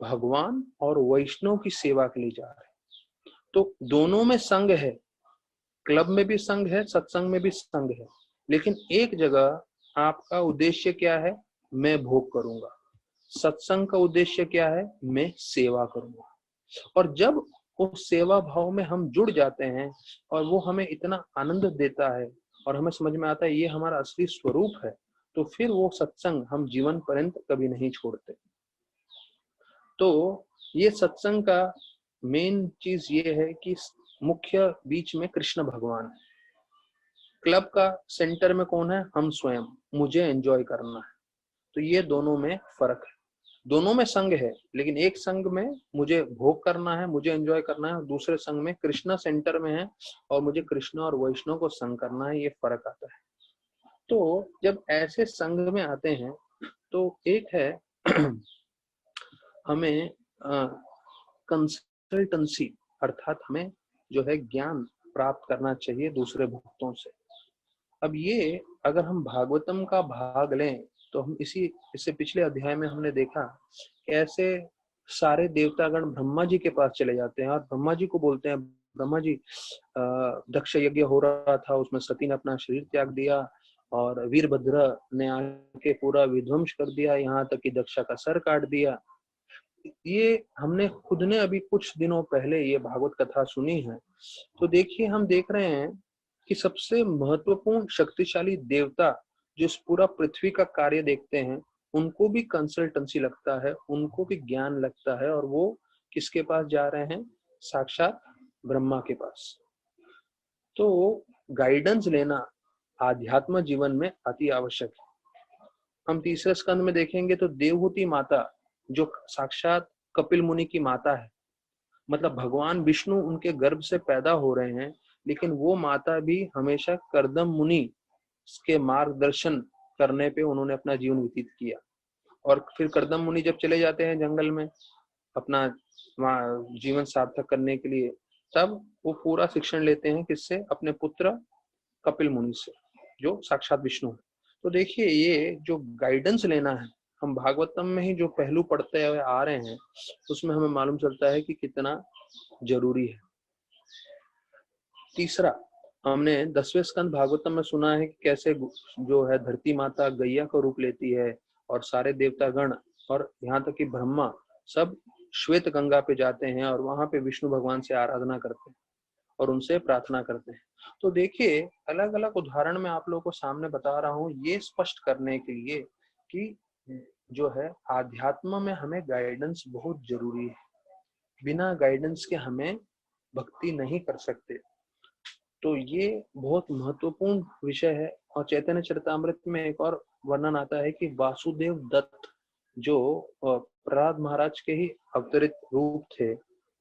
भगवान और वैष्णव की सेवा के लिए जा रहे हैं। तो दोनों में संग है, क्लब में भी संग है, सत्संग में भी संग है, लेकिन एक जगह आपका उद्देश्य क्या है, मैं भोग करूंगा। सत्संग का उद्देश्य क्या है, मैं सेवा करूंगा। और जब उस सेवा भाव में हम जुड़ जाते हैं और वो हमें इतना आनंद देता है और हमें समझ में आता है ये हमारा असली स्वरूप है, तो फिर वो सत्संग हम जीवन पर्यंत कभी नहीं छोड़ते। तो ये सत्संग का मेन चीज ये है कि मुख्य बीच में कृष्ण भगवान है, क्लब का सेंटर में कौन है, हम स्वयं, मुझे एंजॉय करना है। तो ये दोनों में फर्क है, दोनों में संग है, लेकिन एक संग में मुझे भोग करना है, मुझे एंजॉय करना है, और दूसरे संग में कृष्णा सेंटर में है और मुझे कृष्ण और वैष्णव को संग करना है, ये फर्क आता है। तो जब ऐसे संग में आते हैं तो एक है हमें कंसल्टेंसी, अर्थात हमें जो है ज्ञान प्राप्त करना चाहिए दूसरे भक्तों से। अब ये अगर हम भागवतम का भाग लें तो हम इससे पिछले अध्याय में हमने देखा कि ऐसे सारे देवतागण ब्रह्मा जी के पास चले जाते हैं और ब्रह्मा जी को बोलते हैं, ब्रह्मा जी दक्ष यज्ञ हो रहा था, उसमें सती ने अपना शरीर त्याग दिया और वीरभद्र ने आके पूरा विध्वंस कर दिया, यहाँ तक कि दक्षा का सर काट दिया। ये हमने खुद ने अभी कुछ दिनों पहले ये भागवत कथा सुनी है। तो देखिए, हम देख रहे हैं कि सबसे महत्वपूर्ण शक्तिशाली देवता जो इस पूरा पृथ्वी का कार्य देखते हैं, उनको भी कंसल्टेंसी लगता है, उनको भी ज्ञान लगता है, और वो किसके पास जा रहे हैं, साक्षात ब्रह्मा के पास। तो गाइडेंस लेना आध्यात्म जीवन में अति आवश्यक है। हम तीसरे स्कंद में देखेंगे तो देवहूति माता जो साक्षात कपिल मुनि की माता है, मतलब भगवान विष्णु उनके गर्भ से पैदा हो रहे हैं, लेकिन वो माता भी हमेशा कर्दम मुनि के मार्गदर्शन करने पे उन्होंने अपना जीवन व्यतीत किया। और फिर कर्दम मुनि जब चले जाते हैं जंगल में अपना जीवन सार्थक करने के लिए, तब वो पूरा शिक्षण लेते हैं किससे, अपने पुत्र कपिल मुनि से, जो साक्षात विष्णु है। तो देखिए, ये जो गाइडेंस लेना है, हम भागवतम में ही जो पहलू पढ़ते हुए आ रहे हैं उसमें हमें मालूम चलता है कि कितना जरूरी है। तीसरा, हमने 10वें स्कंद भागवतम में सुना है कि कैसे जो है धरती माता गैया का रूप लेती है और सारे देवतागण और यहाँ तक कि ब्रह्मा सब श्वेत गंगा पे जाते हैं और वहां पे विष्णु भगवान से आराधना करते हैं और उनसे प्रार्थना करते हैं। तो देखिए, अलग अलग उदाहरण में आप लोगों को सामने बता रहा हूँ ये स्पष्ट करने के लिए कि जो है आध्यात्म में हमें गाइडेंस बहुत जरूरी है, बिना गाइडेंस के हमें भक्ति नहीं कर सकते। तो ये बहुत महत्वपूर्ण विषय है। और चैतन्य चरितामृत में एक और वर्णन आता है कि वासुदेव दत्त जो प्रहलाद महाराज के ही अवतरित रूप थे,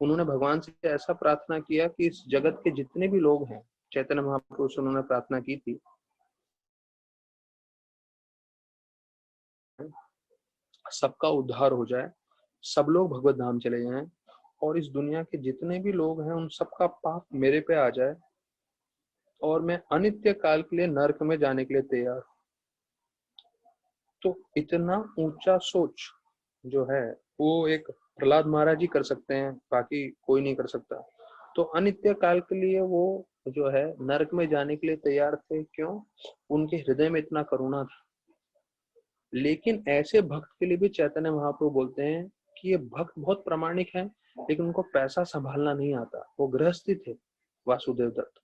उन्होंने भगवान से ऐसा प्रार्थना किया कि इस जगत के जितने भी लोग हैं, चैतन्य महाप्रभु से उन्होंने प्रार्थना की थी, सबका उद्धार हो जाए, सब लोग भगवत धाम चले जाएं और इस दुनिया के जितने भी लोग हैं उन सबका पाप मेरे पे आ जाए और मैं अनित्य काल के लिए नरक में जाने के लिए तैयार। तो इतना ऊंचा सोच जो है वो एक प्रहलाद महाराज ही कर सकते हैं, बाकी कोई नहीं कर सकता। तो अनित्य काल के लिए वो जो है नरक में जाने के लिए तैयार थे। क्यों? उनके हृदय में इतना करुणा था। लेकिन ऐसे भक्त के लिए भी चैतन्य महाप्रभु बोलते हैं कि ये भक्त बहुत प्रामाणिक हैं, लेकिन उनको पैसा संभालना नहीं आता। वो गृहस्थी थे वासुदेव दत्त,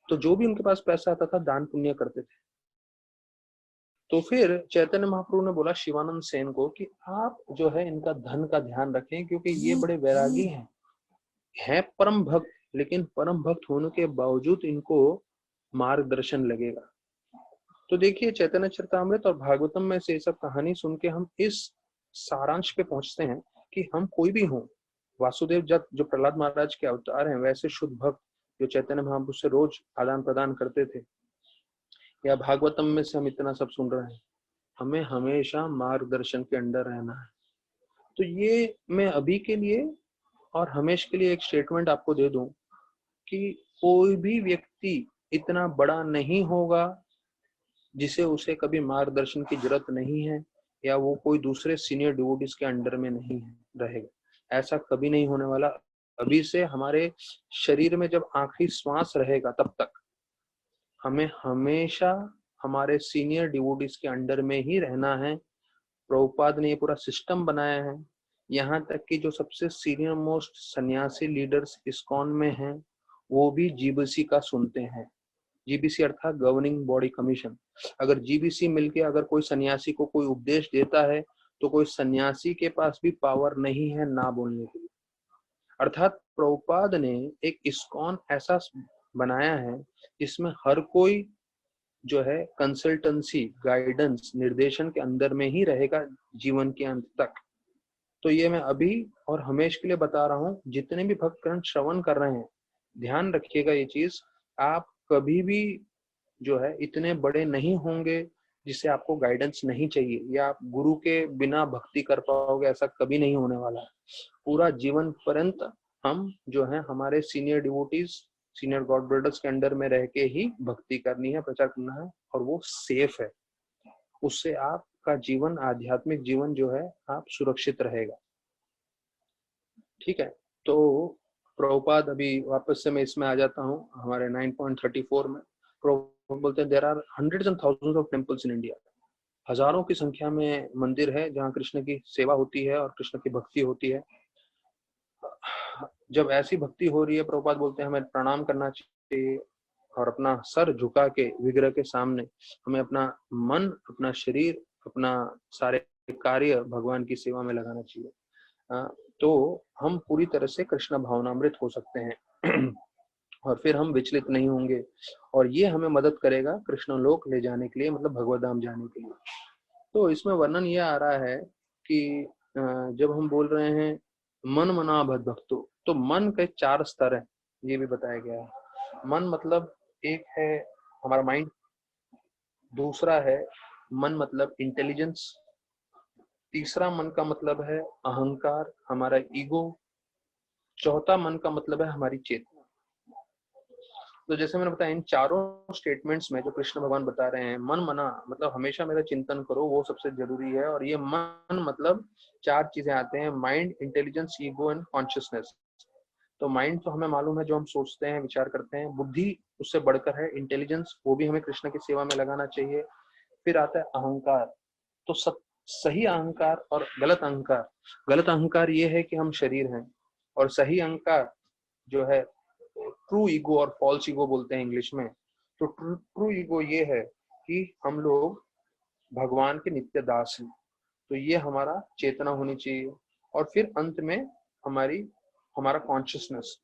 तो जो भी उनके पास पैसा आता था दान पुण्य करते थे। तो फिर चैतन्य महाप्रभु ने बोला शिवानंद सेन को कि आप जो है इनका धन का ध्यान रखें, क्योंकि ये बड़े वैरागी हैं परम भक्त, लेकिन परम भक्त होने के बावजूद इनको मार्गदर्शन लगेगा। तो देखिए, चैतन्य चरितामृत और भागवतम में से सब कहानी सुन के हम इस सारांश पे पहुंचते हैं कि हम कोई भी हों, वासुदेव जब जो प्रहलाद महाराज के अवतार हैं, वैसे शुद्ध भक्त जो चैतन्य महाप्रभु से रोज आदान प्रदान करते थे, या भागवतम में से हम इतना सब सुन रहे हैं, हमें हमेशा मार्गदर्शन के अंडर रहना है। तो ये मैं अभी के लिए और हमेशा के लिए एक स्टेटमेंट आपको दे दूं कि कोई भी व्यक्ति इतना बड़ा नहीं होगा जिसे उसे कभी मार्गदर्शन की जरूरत नहीं है, या वो कोई दूसरे सीनियर डिवोटीज के अंडर में नहीं रहेगा। ऐसा कभी नहीं होने वाला। अभी से हमारे शरीर में जब आखिरी श्वास रहेगा तब तक हमें हमेशा हमारे सीनियर डिवोटीज के अंडर में ही रहना है। प्रभुपाद ने ये पूरा सिस्टम बनाया है। यहाँ तक कि जो सबसे सीनियर मोस्ट सन्यासी लीडर्स इस्कॉन में हैं, वो भी जीबीसी का सुनते हैं। जीबीसी अर्थात गवर्निंग बॉडी कमीशन। अगर जीबीसी मिलके अगर कोई सन्यासी को कोई उपदेश देता है तो कोई सन्यासी के पास भी पावर नहीं है ना बोलने के लिए। अर्थात प्रभुपाद ने एक इस्कॉन ऐसा बनाया है जिसमें हर कोई जो है कंसल्टेंसी, गाइडेंस, निर्देशन के अंदर में ही रहेगा जीवन के अंत तक। तो ये मैं अभी और हमेशा के लिए बता रहा हूँ, जितने भी भक्तगण श्रवण कर रहे हैं ध्यान रखिएगा ये चीज, आप कभी भी जो है इतने बड़े नहीं होंगे जिससे आपको गाइडेंस नहीं चाहिए, या आप गुरु के बिना भक्ति कर पाओगे, ऐसा कभी नहीं होने वाला है। पूरा जीवन पर्यंत हम जो है हमारे senior devotees, senior God brothers के अंडर में रह के ही भक्ति करनी है, प्रचार करना है, और वो सेफ है। उससे आपका जीवन, आध्यात्मिक जीवन जो है आप सुरक्षित रहेगा। ठीक है, तो प्रभुपाद, अभी वापस से मैं इसमें आ जाता हूँ हमारे 9.34 में। प्रभुपाद बोलते हैं there are hundreds and thousands of temples in India. हजारों की संख्या में मंदिर है जहाँ कृष्ण की सेवा होती है और कृष्ण की भक्ति होती है। जब ऐसी भक्ति हो रही है, प्रभुपाद बोलते हैं हमें प्रणाम करना चाहिए और अपना सर झुका के विग्रह के सामने हमें अपना मन, अपना शरीर, अपना सारे कार्य भगवान की सेवा में लगाना चाहिए। तो हम पूरी तरह से कृष्ण भावनामृत हो सकते हैं और फिर हम विचलित नहीं होंगे, और ये हमें मदद करेगा कृष्ण लोक ले जाने के लिए, मतलब भगवत धाम जाने के लिए। तो इसमें वर्णन यह आ रहा है कि जब हम बोल रहे हैं मन मना भद भक्तो, तो मन के 4 स्तर हैं, ये भी बताया गया है। मन मतलब एक है हमारा माइंड, दूसरा है मन मतलब इंटेलिजेंस, तीसरा मन का मतलब है अहंकार, हमारा ईगो, चौथा मन का मतलब है हमारी चेतना। तो जैसे मैंने बताया, इन चारों स्टेटमेंट्स में जो कृष्ण भगवान बता रहे हैं, मन मना मतलब हमेशा मेरा चिंतन करो, वो सबसे जरूरी है। और ये मन मतलब 4 चीजें आते हैं, mind, intelligence, ego and consciousness. तो माइंड तो हमें मालूम है, जो हम सोचते हैं, विचार करते हैं। बुद्धि उससे बढ़कर है, इंटेलिजेंस, वो भी हमें कृष्ण की सेवा में लगाना चाहिए। फिर आता है अहंकार। तो सही अहंकार और गलत अहंकार। गलत अहंकार ये है कि हम शरीर हैं, और सही अहंकार जो है ट्रू ईगो और फॉल्स ईगो बोलते हैं इंग्लिश में। तो ट्रू ईगो ये है कि हम लोग भगवान के नित्य दास हैं, तो ये हमारा चेतना होनी चाहिए। और फिर अंत में हमारा कॉन्शियसनेस,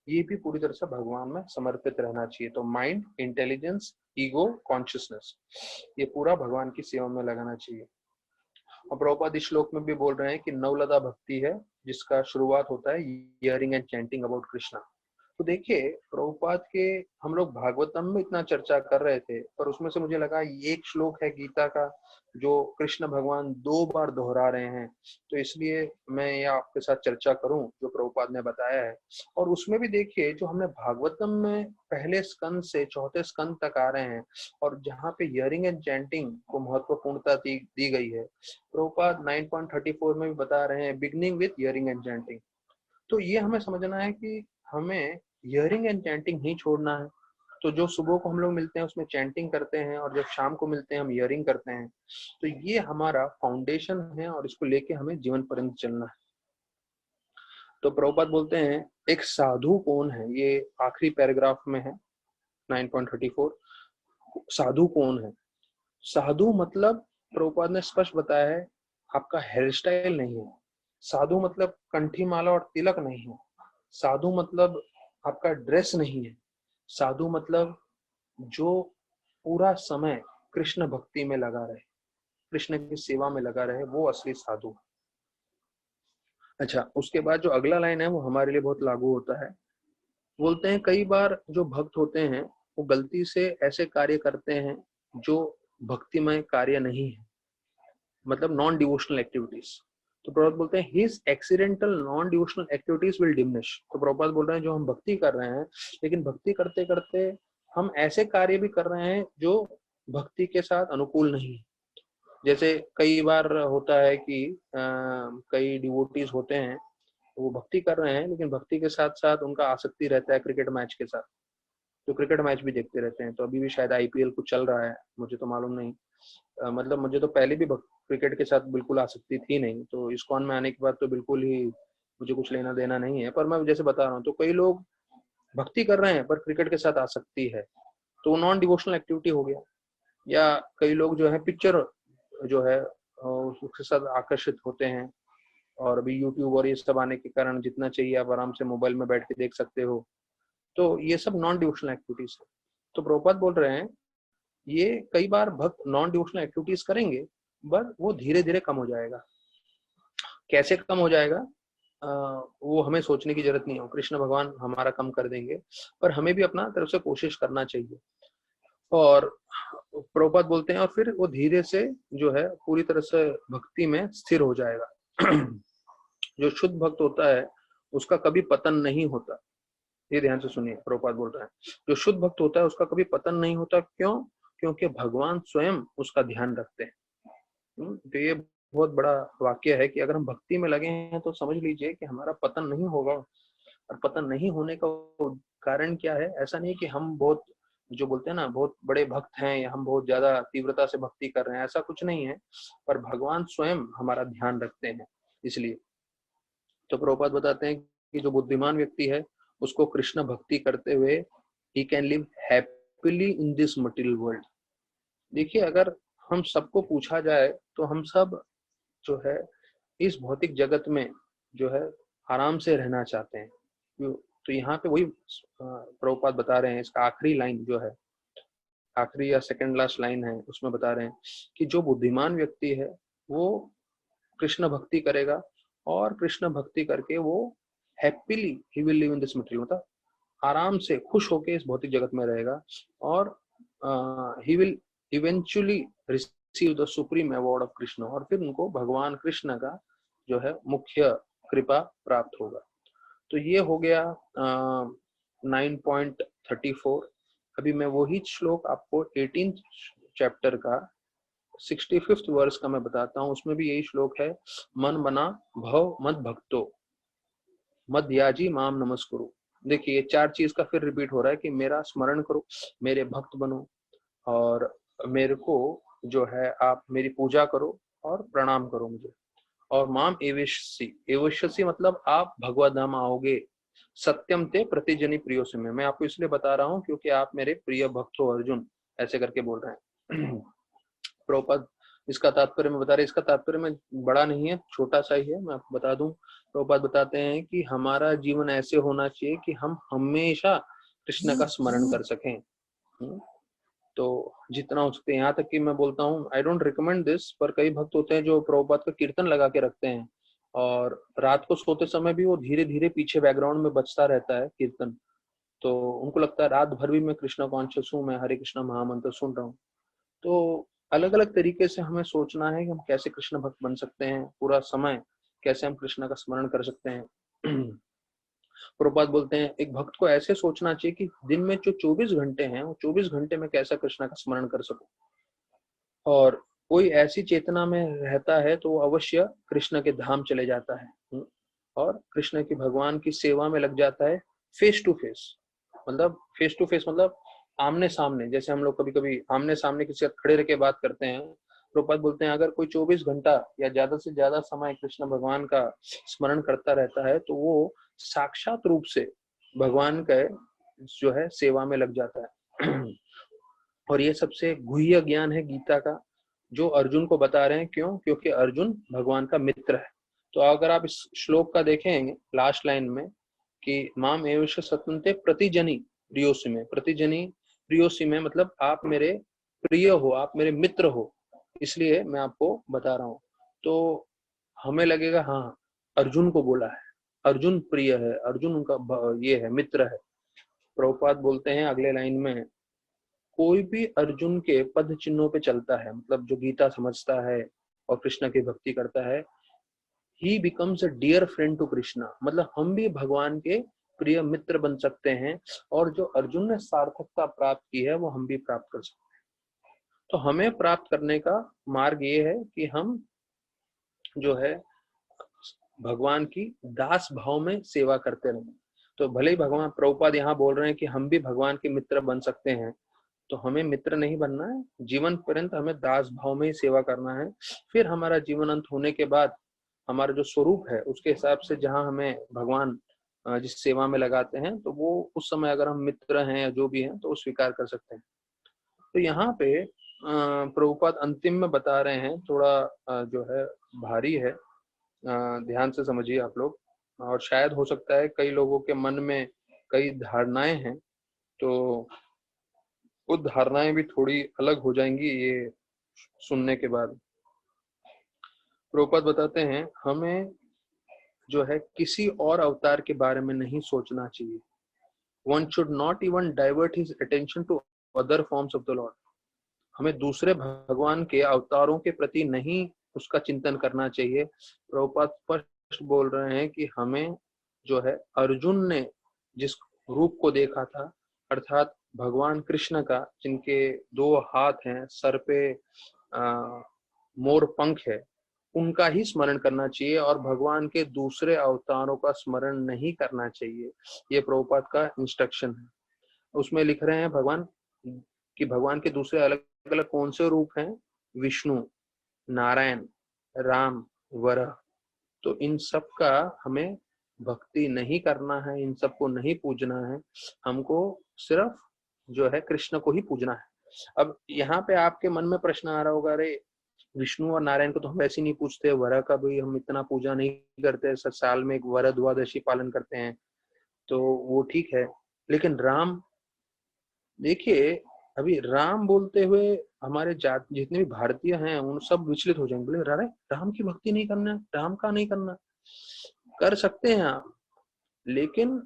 ये भी पूरी तरह से भगवान में समर्पित रहना चाहिए। तो माइंड, इंटेलिजेंस, ईगो, कॉन्शियसनेस, ये पूरा भगवान की सेवा में लगाना चाहिए। और प्रभुपाद इस श्लोक में भी बोल रहे हैं कि नवलता भक्ति है जिसका शुरुआत होता है hearing and chanting about Krishna. तो देखिए, प्रभुपाद के हम लोग भागवतम में इतना चर्चा कर रहे थे, पर उसमें से मुझे लगा ये एक श्लोक है गीता का जो कृष्ण भगवान 2 बार दोहरा रहे हैं, तो इसलिए मैं ये आपके साथ चर्चा करूं जो प्रभुपाद ने बताया है। और उसमें भी देखिए, जो हमने भागवतम में पहले स्कंद से चौथे स्कंद तक आ रहे हैं, और जहाँ पे हियरिंग एंड चैंटिंग को महत्वपूर्णता दी गई है, प्रभुपाद 9.34 में भी बता रहे हैं beginning with hearing and chanting. तो ये हमें समझना है कि हमें हियरिंग एंड चैंटिंग नहीं छोड़ना है। तो जो सुबह को हम लोग मिलते हैं उसमें चैंटिंग करते हैं, और जब शाम को मिलते हैं हम हियरिंग करते हैं। तो ये हमारा फाउंडेशन है, और इसको लेके हमें जीवन पर्यंत चलना है। तो प्रभुपाद बोलते हैं एक साधु कौन है, ये आखिरी पैराग्राफ में है 9.34। साधु कौन है? साधु मतलब प्रभुपाद ने स्पष्ट बताया है, आपका हेयर स्टाइल नहीं है। साधु मतलब कंठी माला और तिलक नहीं है। साधु मतलब आपका ड्रेस नहीं है। साधु मतलब जो पूरा समय कृष्ण भक्ति में लगा रहे, कृष्ण की सेवा में लगा रहे, वो असली साधु। अच्छा, उसके बाद जो अगला लाइन है वो हमारे लिए बहुत लागू होता है। बोलते हैं कई बार जो भक्त होते हैं वो गलती से ऐसे कार्य करते हैं जो भक्तिमय कार्य नहीं है, मतलब नॉन डिवोशनल एक्टिविटीज। तो प्रभुपाद बोलते हैं his accidental non devotional activities will diminish. तो प्रभुपाद बोल रहे हैं जो हम भक्ति कर रहे हैं, लेकिन भक्ति करते करते हम ऐसे कार्य भी कर रहे हैं जो भक्ति के साथ अनुकूल नहीं है। जैसे कई बार होता है कि कई डिवोटीज होते हैं, वो भक्ति कर रहे हैं, लेकिन भक्ति के साथ साथ उनका आसक्ति रहता है क्रिकेट मैच के साथ, तो क्रिकेट मैच भी देखते रहते हैं। तो अभी भी शायद आईपीएल कुछ चल रहा है, मुझे तो मालूम नहीं। मतलब मुझे तो पहले भी क्रिकेट के साथ बिल्कुल आसक्ति थी नहीं, तो इस्कॉन में आने के बाद तो बिल्कुल ही मुझे कुछ लेना देना नहीं है। पर मैं जैसे बता रहा हूँ, तो कई लोग भक्ति कर रहे हैं पर क्रिकेट के साथ आसक्ति है, तो नॉन डिवोशनल एक्टिविटी हो गया। या कई लोग जो है पिक्चर जो है उसके साथ आकर्षित होते हैं। और अभी यूट्यूब और ये सब आने के कारण जितना चाहिए आप आराम से मोबाइल में बैठ के देख सकते हो। तो ये सब नॉन डिवोशनल एक्टिविटीज है। तो प्रभुपाद बोल रहे हैं ये कई बार भक्त नॉन डिवोशनल एक्टिविटीज करेंगे, बट वो धीरे धीरे कम हो जाएगा। कैसे कम हो जाएगा वो हमें सोचने की जरूरत नहीं है, कृष्ण भगवान हमारा कम कर देंगे, पर हमें भी अपना तरफ से कोशिश करना चाहिए। और प्रभुपाद बोलते हैं और फिर वो धीरे से जो है पूरी तरह से भक्ति में स्थिर हो जाएगा। जो शुद्ध भक्त होता है उसका कभी पतन नहीं होता। ये ध्यान से सुनिए, प्रभुपाद बोल रहे हैं जो शुद्ध भक्त होता है उसका कभी पतन नहीं होता। क्यों? क्योंकि भगवान स्वयं उसका ध्यान रखते हैं। तो ये बहुत बड़ा वाक्य है कि अगर हम भक्ति में लगे हैं तो समझ लीजिए कि हमारा पतन नहीं होगा। और पतन नहीं होने का कारण क्या है? ऐसा नहीं कि हम बहुत, जो बोलते हैं ना, बहुत बड़े भक्त हैं या हम बहुत ज्यादा तीव्रता से भक्ति कर रहे हैं, ऐसा कुछ नहीं है। पर भगवान स्वयं हमारा ध्यान रखते हैं इसलिए। तो प्रभुपाद बताते हैं कि जो बुद्धिमान व्यक्ति है उसको कृष्ण भक्ति करते हुए he can live happily in this material world. देखिए, अगर हम सबको पूछा जाए तो हम सब जो है इस भौतिक जगत में जो है आराम से रहना चाहते हैं। तो यहाँ पे वही प्रभुपाद बता रहे हैं, इसका आखिरी लाइन जो है, आखिरी या सेकंड लास्ट लाइन है, उसमें बता रहे हैं कि जो बुद्धिमान व्यक्ति है वो कृष्ण भक्ति करेगा और कृष्ण भक्ति करके वो happily he will live in this material, मतलब आराम से खुश होके इस भौतिक जगत में रहेगा। और he will eventually receive the supreme award of Krishna, और फिर उनको भगवान कृष्ण का जो है मुख्य कृपा प्राप्त होगा। तो ये हो गया 9.34। अभी मैं वही श्लोक आपको 18th चैप्टर का 65th वर्ष का मैं बताता हूँ। उसमें भी यही श्लोक है, मन बना भव मद भक्तो मद याजी माम नमस्कुरु। देखिए, ये 4 चीज का फिर रिपीट हो रहा है कि मेरा स्मरण करो, मेरे भक्त बनो, और मेरे को जो है आप मेरी पूजा करो और प्रणाम करो मुझे। और माम एवेश्यसी, एवेश्यसी मतलब आप भगवत धाम आओगे। सत्यम ते प्रतिजनी प्रियो से, मैं आपको इसलिए बता रहा हूँ क्योंकि आप मेरे प्रिय भक्त हो अर्जुन, ऐसे करके बोल रहे हैं। प्रभुपाद इसका तात्पर्य में बता रहे, इसका तात्पर्य में बड़ा नहीं है, छोटा सा ही है, मैं आपको बता दूं। प्रभुपाद बताते हैं कि हमारा जीवन ऐसे होना चाहिए कि हम हमेशा कृष्ण का स्मरण कर सकें। तो जितना हो सकते, यहाँ तक कि मैं बोलता हूँ, आई डोंट रिकमेंड दिस, पर कई भक्त होते हैं जो प्रभुपाद का कीर्तन लगा के रखते हैं और रात को सोते समय भी वो धीरे धीरे पीछे बैकग्राउंड में बजता रहता है कीर्तन। तो उनको लगता है रात भर भी मैं कृष्ण कॉन्शियस हूँ, मैं हरे कृष्ण महामंत्र सुन रहा हूँ। तो अलग अलग तरीके से हमें सोचना है कि हम कैसे कृष्ण भक्त बन सकते हैं, पूरा समय कैसे हम कृष्ण का स्मरण कर सकते हैं। प्रभुपाद बोलते हैं एक भक्त को ऐसे सोचना चाहिए कि दिन में जो 24 घंटे हैं वो 24 घंटे में कैसा कृष्ण का स्मरण कर सकूं। और कोई ऐसी चेतना में रहता है तो वो अवश्य कृष्ण के धाम चले जाता है और कृष्ण की भगवान की सेवा में लग जाता है फेस टू फेस। मतलब फेस टू फेस मतलब आमने सामने, जैसे हम लोग कभी कभी आमने सामने किसी के साथ खड़े रह के बात करते हैं। प्रभुपाद बोलते हैं अगर कोई 24 घंटा या ज्यादा से ज्यादा समय कृष्ण भगवान का स्मरण करता रहता है तो वो साक्षात रूप से भगवान का जो है सेवा में लग जाता है। और ये सबसे गुह्य ज्ञान है गीता का जो अर्जुन को बता रहे हैं। क्यों? क्योंकि अर्जुन भगवान का मित्र है। तो अगर आप इस श्लोक का देखेंगे लास्ट लाइन में कि माम एवश सतन्ते प्रतिजनी प्रियोसी में, प्रतिजनी प्रियोसी में मतलब आप मेरे प्रिय हो, आप मेरे मित्र हो, इसलिए मैं आपको बता रहा हूँ। तो हमें लगेगा हाँ अर्जुन को बोला है, अर्जुन प्रिय है, अर्जुन उनका ये है, मित्र है। प्रभुपाद बोलते हैं अगले लाइन में, कोई भी अर्जुन के पद चिन्हों पे चलता है, मतलब जो गीता समझता है और कृष्ण की भक्ति करता है, he becomes a dear friend to Krishna, मतलब हम भी भगवान के प्रिय मित्र बन सकते हैं और जो अर्जुन ने सार्थकता प्राप्त की है वो हम भी प्राप्त कर सकते हैं। तो हमें प्राप्त करने का मार्ग ये है कि हम जो है भगवान की दास भाव में सेवा करते रहें। तो भले ही भगवान प्रभुपाद यहाँ बोल रहे हैं कि हम भी भगवान के मित्र बन सकते हैं, तो हमें मित्र नहीं बनना है, जीवन पर्यंत हमें दास भाव में ही सेवा करना है। फिर हमारा जीवन अंत होने के बाद हमारा जो स्वरूप है उसके हिसाब से जहाँ हमें भगवान जिस सेवा में लगाते हैं तो वो उस समय अगर हम मित्र हैं या जो भी हैं तो वो स्वीकार कर सकते हैं। तो यहाँ पे प्रभुपाद अंतिम में बता रहे हैं, थोड़ा जो है भारी है, ध्यान से समझिए आप लोग। और शायद हो सकता है कई लोगों के मन में कई धारणाएं हैं, तो वो धारणाएं भी थोड़ी अलग हो जाएंगी ये सुनने के बाद। प्रभुपाद बताते हैं हमें जो है किसी और अवतार के बारे में नहीं सोचना चाहिए। One should not even divert his attention to other forms of the Lord. हमें दूसरे भगवान के अवतारों के प्रति नहीं उसका चिंतन करना चाहिए। प्रभुपाद स्पष्ट बोल रहे हैं कि हमें जो है अर्जुन ने जिस रूप को देखा था, अर्थात भगवान कृष्ण का, जिनके 2 हाथ हैं, सर पे मोर पंख है, उनका ही स्मरण करना चाहिए और भगवान के दूसरे अवतारों का स्मरण नहीं करना चाहिए। ये प्रभुपाद का इंस्ट्रक्शन है। उसमें लिख रहे हैं भगवान कि भगवान के दूसरे अलग अलग कौन से रूप हैं? विष्णु, नारायण, राम, वराह। तो इन सब का हमें भक्ति नहीं करना है, इन सबको नहीं पूजना है, हमको सिर्फ जो है कृष्ण को ही पूजना है। अब यहाँ पे आपके मन में प्रश्न आ रहा होगा, अरे विष्णु और नारायण को तो हम वैसे नहीं पूछते, वरा का भी हम इतना पूजा नहीं करते, साल में एक वरा द्वादशी पालन करते हैं, तो वो ठीक है। लेकिन राम, देखिए अभी राम बोलते हुए हमारे जात जितने भी भारतीय हैं उन सब विचलित हो जाएंगे, बोले अरे राम की भक्ति नहीं करना, राम का नहीं करना। कर सकते हैं आप, लेकिन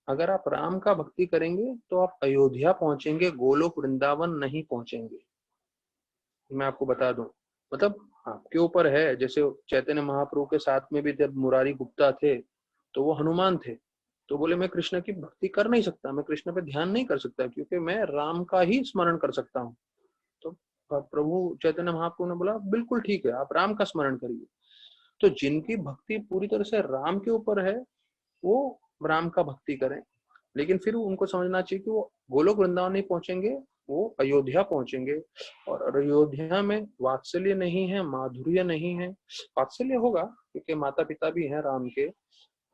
अगर आप राम का भक्ति करेंगे तो आप अयोध्या पहुंचेंगे, गोलोक वृंदावन नहीं पहुंचेंगे। मैं आपको बता दूं, मतलब आपके ऊपर है। जैसे चैतन्य महाप्रभु के साथ में भी जब मुरारी गुप्ता थे तो वो हनुमान थे, तो बोले मैं कृष्ण की भक्ति कर नहीं सकता, मैं कृष्ण पे ध्यान नहीं कर सकता, क्योंकि मैं राम का ही स्मरण कर सकता हूँ। तो प्रभु चैतन्य महाप्रभु ने बोला बिल्कुल ठीक है, आप राम का स्मरण करिए। तो जिनकी भक्ति पूरी तरह से राम के ऊपर है वो राम का भक्ति करें, लेकिन फिर उनको समझना चाहिए कि वो गोलोक वृंदावन नहीं पहुंचेंगे, वो अयोध्या पहुंचेंगे। और अयोध्या में वात्सल्य नहीं है, माधुर्य नहीं है। वात्सल्य होगा क्योंकि माता पिता भी हैं राम के,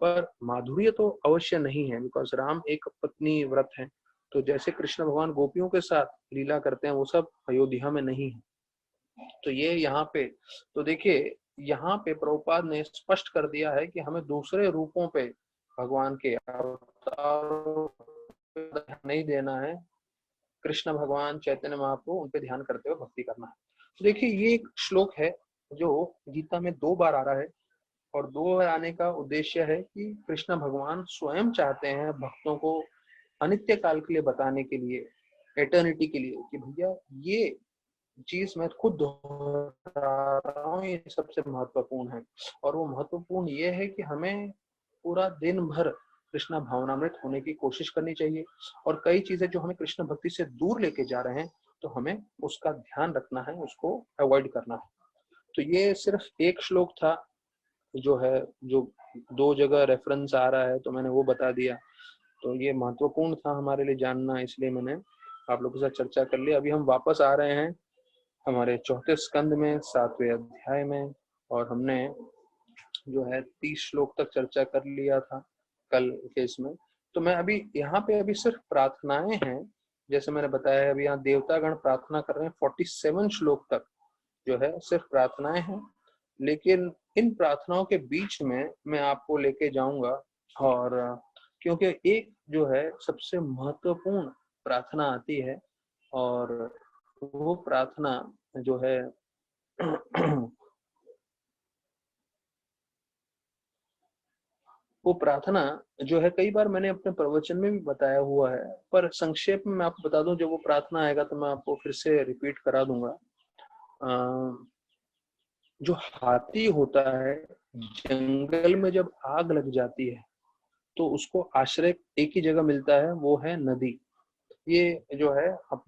पर माधुर्य तो अवश्य नहीं है, बिकॉज राम एक पत्नी व्रत है। तो जैसे कृष्ण भगवान गोपियों के साथ लीला करते हैं वो सब अयोध्या में नहीं है। तो ये यहाँ पे, तो देखिए यहाँ पे प्रभुपाद ने स्पष्ट कर दिया है कि हमें दूसरे रूपों पे भगवान के अवतारों पे ध्यान नहीं देना है। कृष्ण भगवान चैतन्य महाप्रभु उन पे ध्यान करते हुए भक्ति करना है। तो देखिए ये एक श्लोक है जो गीता में 2 बार आ रहा है, और 2 बार आने का उद्देश्य है कि कृष्ण भगवान स्वयं चाहते हैं भक्तों को अनित्य काल के लिए बताने के लिए, एटर्निटी के लिए, कि भैया ये चीज मैं खुद दोहरा रहा हूँ, ये सबसे महत्वपूर्ण है। और वो महत्वपूर्ण ये है कि हमें पूरा दिन भर कृष्ण भावनामृत होने की कोशिश करनी चाहिए, और कई चीजें जो हमें कृष्ण भक्ति से दूर लेके जा रहे हैं तो हमें उसका ध्यान रखना है, उसको अवॉइड करना है। तो ये सिर्फ एक श्लोक था जो है, जो 2 जगह रेफरेंस आ रहा है, तो मैंने वो बता दिया। तो ये महत्वपूर्ण था हमारे लिए जानना, इसलिए मैंने आप लोगों के साथ चर्चा कर ली। अभी हम वापस आ रहे हैं हमारे 4थे स्कंद में 7वें अध्याय में, और हमने जो है 30 श्लोक तक चर्चा कर लिया था कल के इसमें। तो मैं अभी यहाँ पे अभी सिर्फ प्रार्थनाएं हैं, जैसे मैंने बताया है, अभी यहाँ देवतागण प्रार्थना कर रहे हैं 47 श्लोक तक जो है सिर्फ प्रार्थनाएं हैं। लेकिन इन प्रार्थनाओं के बीच में मैं आपको लेके जाऊंगा, और क्योंकि एक जो है सबसे महत्वपूर्ण प्रार्थना आती है, और वो प्रार्थना जो है वो प्रार्थना जो है कई बार मैंने अपने प्रवचन में भी बताया हुआ है, पर संक्षेप में मैं आपको बता दूं, जब वो प्रार्थना आएगा तो मैं आपको फिर से रिपीट करा दूंगा। जो हाथी होता है, जंगल में जब आग लग जाती है तो उसको आश्रय एक ही जगह मिलता है, वो है नदी। ये जो है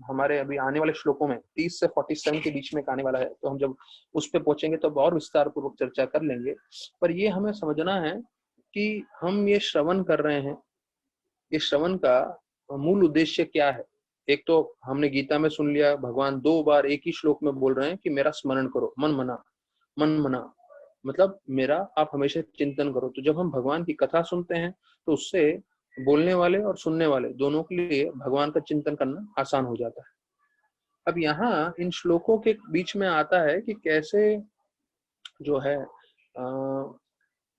हमारे अभी आने वाले श्लोकों में 30 से 47 के बीच में आने वाला है, तो हम जब उस पे पहुंचेंगे तो और विस्तार पूर्वक चर्चा कर लेंगे। पर ये हमें समझना है कि हम ये श्रवण कर रहे हैं, इस श्रवण का मूल उद्देश्य क्या है। एक तो हमने गीता में सुन लिया, भगवान 2 बार एक ही श्लोक में बोल रहे हैं कि मेरा स्मरण करो, मन मना। मन मना मतलब मेरा आप हमेशा चिंतन करो। तो जब हम भगवान की कथा सुनते हैं तो उससे बोलने वाले और सुनने वाले दोनों के लिए भगवान का चिंतन करना आसान हो जाता है। अब यहाँ इन श्लोकों के बीच में आता है कि कैसे जो है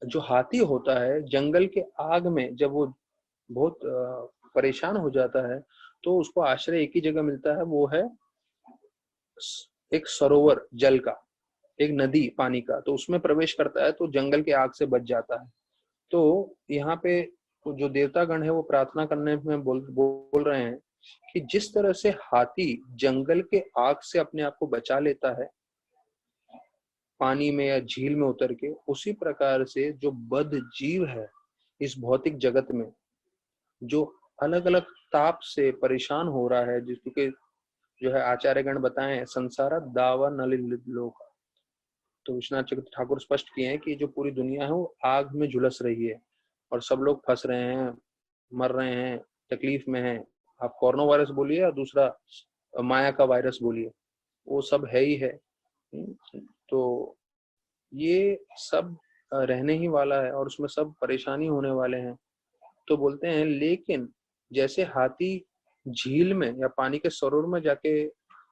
जो हाथी होता है जंगल के आग में जब वो बहुत परेशान हो जाता है तो उसको आश्रय एक ही जगह मिलता है, वो है एक सरोवर जल का, एक नदी पानी का। तो उसमें प्रवेश करता है तो जंगल के आग से बच जाता है। तो यहाँ पे जो देवतागण है वो प्रार्थना करने में बोल रहे हैं कि जिस तरह से हाथी जंगल के आग से अपने आप को बचा लेता है पानी में या झील में उतर के, उसी प्रकार से जो बद्ध जीव है इस भौतिक जगत में, जो अलग अलग ताप से परेशान हो रहा है, जिसके जो है आचार्यगण बताएं संसारा दावा नलिन लोक। तो विश्वनाथ चक्रवर्ती ठाकुर स्पष्ट किए हैं कि जो पूरी दुनिया है वो आग में झुलस रही है और सब लोग फंस रहे हैं, मर रहे हैं, तकलीफ में हैं। आप कोरोना वायरस बोलिए या दूसरा माया का वायरस बोलिए, वो सब है ही है। तो ये सब रहने ही वाला है और उसमें सब परेशानी होने वाले हैं। तो बोलते हैं लेकिन जैसे हाथी झील में या पानी के सरोवर में जाके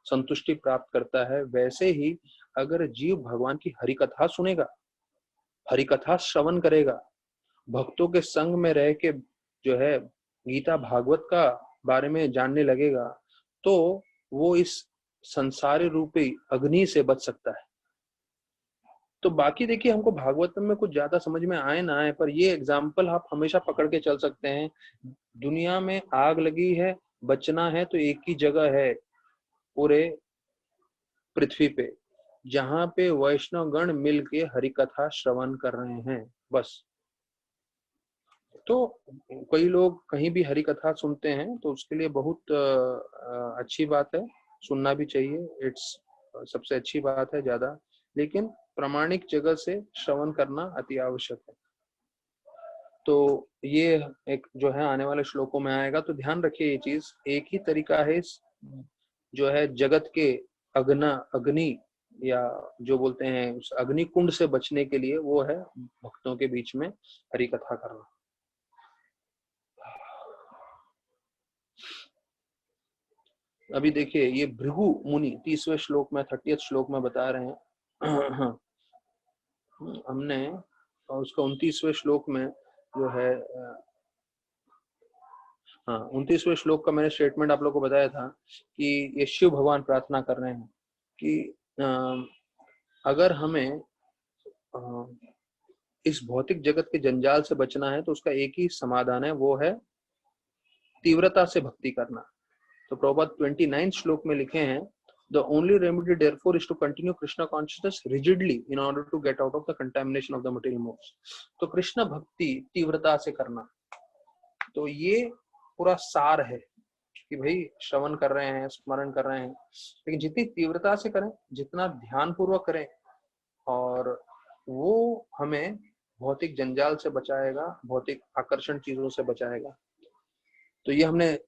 संतुष्टि प्राप्त करता है, वैसे ही अगर जीव भगवान की हरि कथा सुनेगा, हरि कथा श्रवण करेगा, भक्तों के संग में रह के जो है गीता भागवत का बारे में जानने लगेगा, तो वो इस संसारी रूपी अग्नि से बच सकता है। तो बाकी देखिए हमको भागवतम में कुछ ज्यादा समझ में आए ना आए, पर ये एग्जाम्पल आप हमेशा पकड़ के चल सकते हैं। दुनिया में आग लगी है, बचना है तो एक ही जगह है पूरे पृथ्वी पे, जहां पे वैष्णव गण मिल के हरि कथा श्रवण कर रहे हैं बस। तो कई लोग कहीं भी हरि कथा सुनते हैं तो उसके लिए बहुत अच्छी बात है, सुनना भी चाहिए, इट्स सबसे अच्छी बात है ज्यादा, लेकिन प्रामाणिक जगह से श्रवण करना अति आवश्यक है। तो ये एक जो है आने वाले श्लोकों में आएगा, तो ध्यान रखिए ये चीज। एक ही तरीका है इस जो है जगत के अग्नि या जो बोलते हैं उस अग्नि कुंड से बचने के लिए, वो है भक्तों के बीच में हरि कथा करना। अभी देखिए ये भृगु मुनि 30वें श्लोक में 30th श्लोक में बता रहे हैं हमने उसका 29वें श्लोक में जो है 29वें श्लोक का मैंने स्टेटमेंट आप लोग को बताया था कि ये शिव भगवान प्रार्थना कर रहे हैं कि अगर हमें इस भौतिक जगत के जंजाल से बचना है तो उसका एक ही समाधान है, वो है तीव्रता से भक्ति करना। तो प्रभुपाद 29 श्लोक में लिखे हैं, The only remedy therefore is to continue Krishna consciousness rigidly in order to get out of the contamination of the material modes. तो कृष्ण भक्ति तीव्रता से करना, तो ये पूरा सार है कि भाई श्रवण कर रहे हैं, स्मरण कर रहे हैं, लेकिन जितनी तीव्रता से करें, जितना ध्यान पूर्वक करें, और वो हमें भौतिक जंजाल से बचाएगा, भौतिक आकर्षण चीजों से बचाएगा। तो ये हमने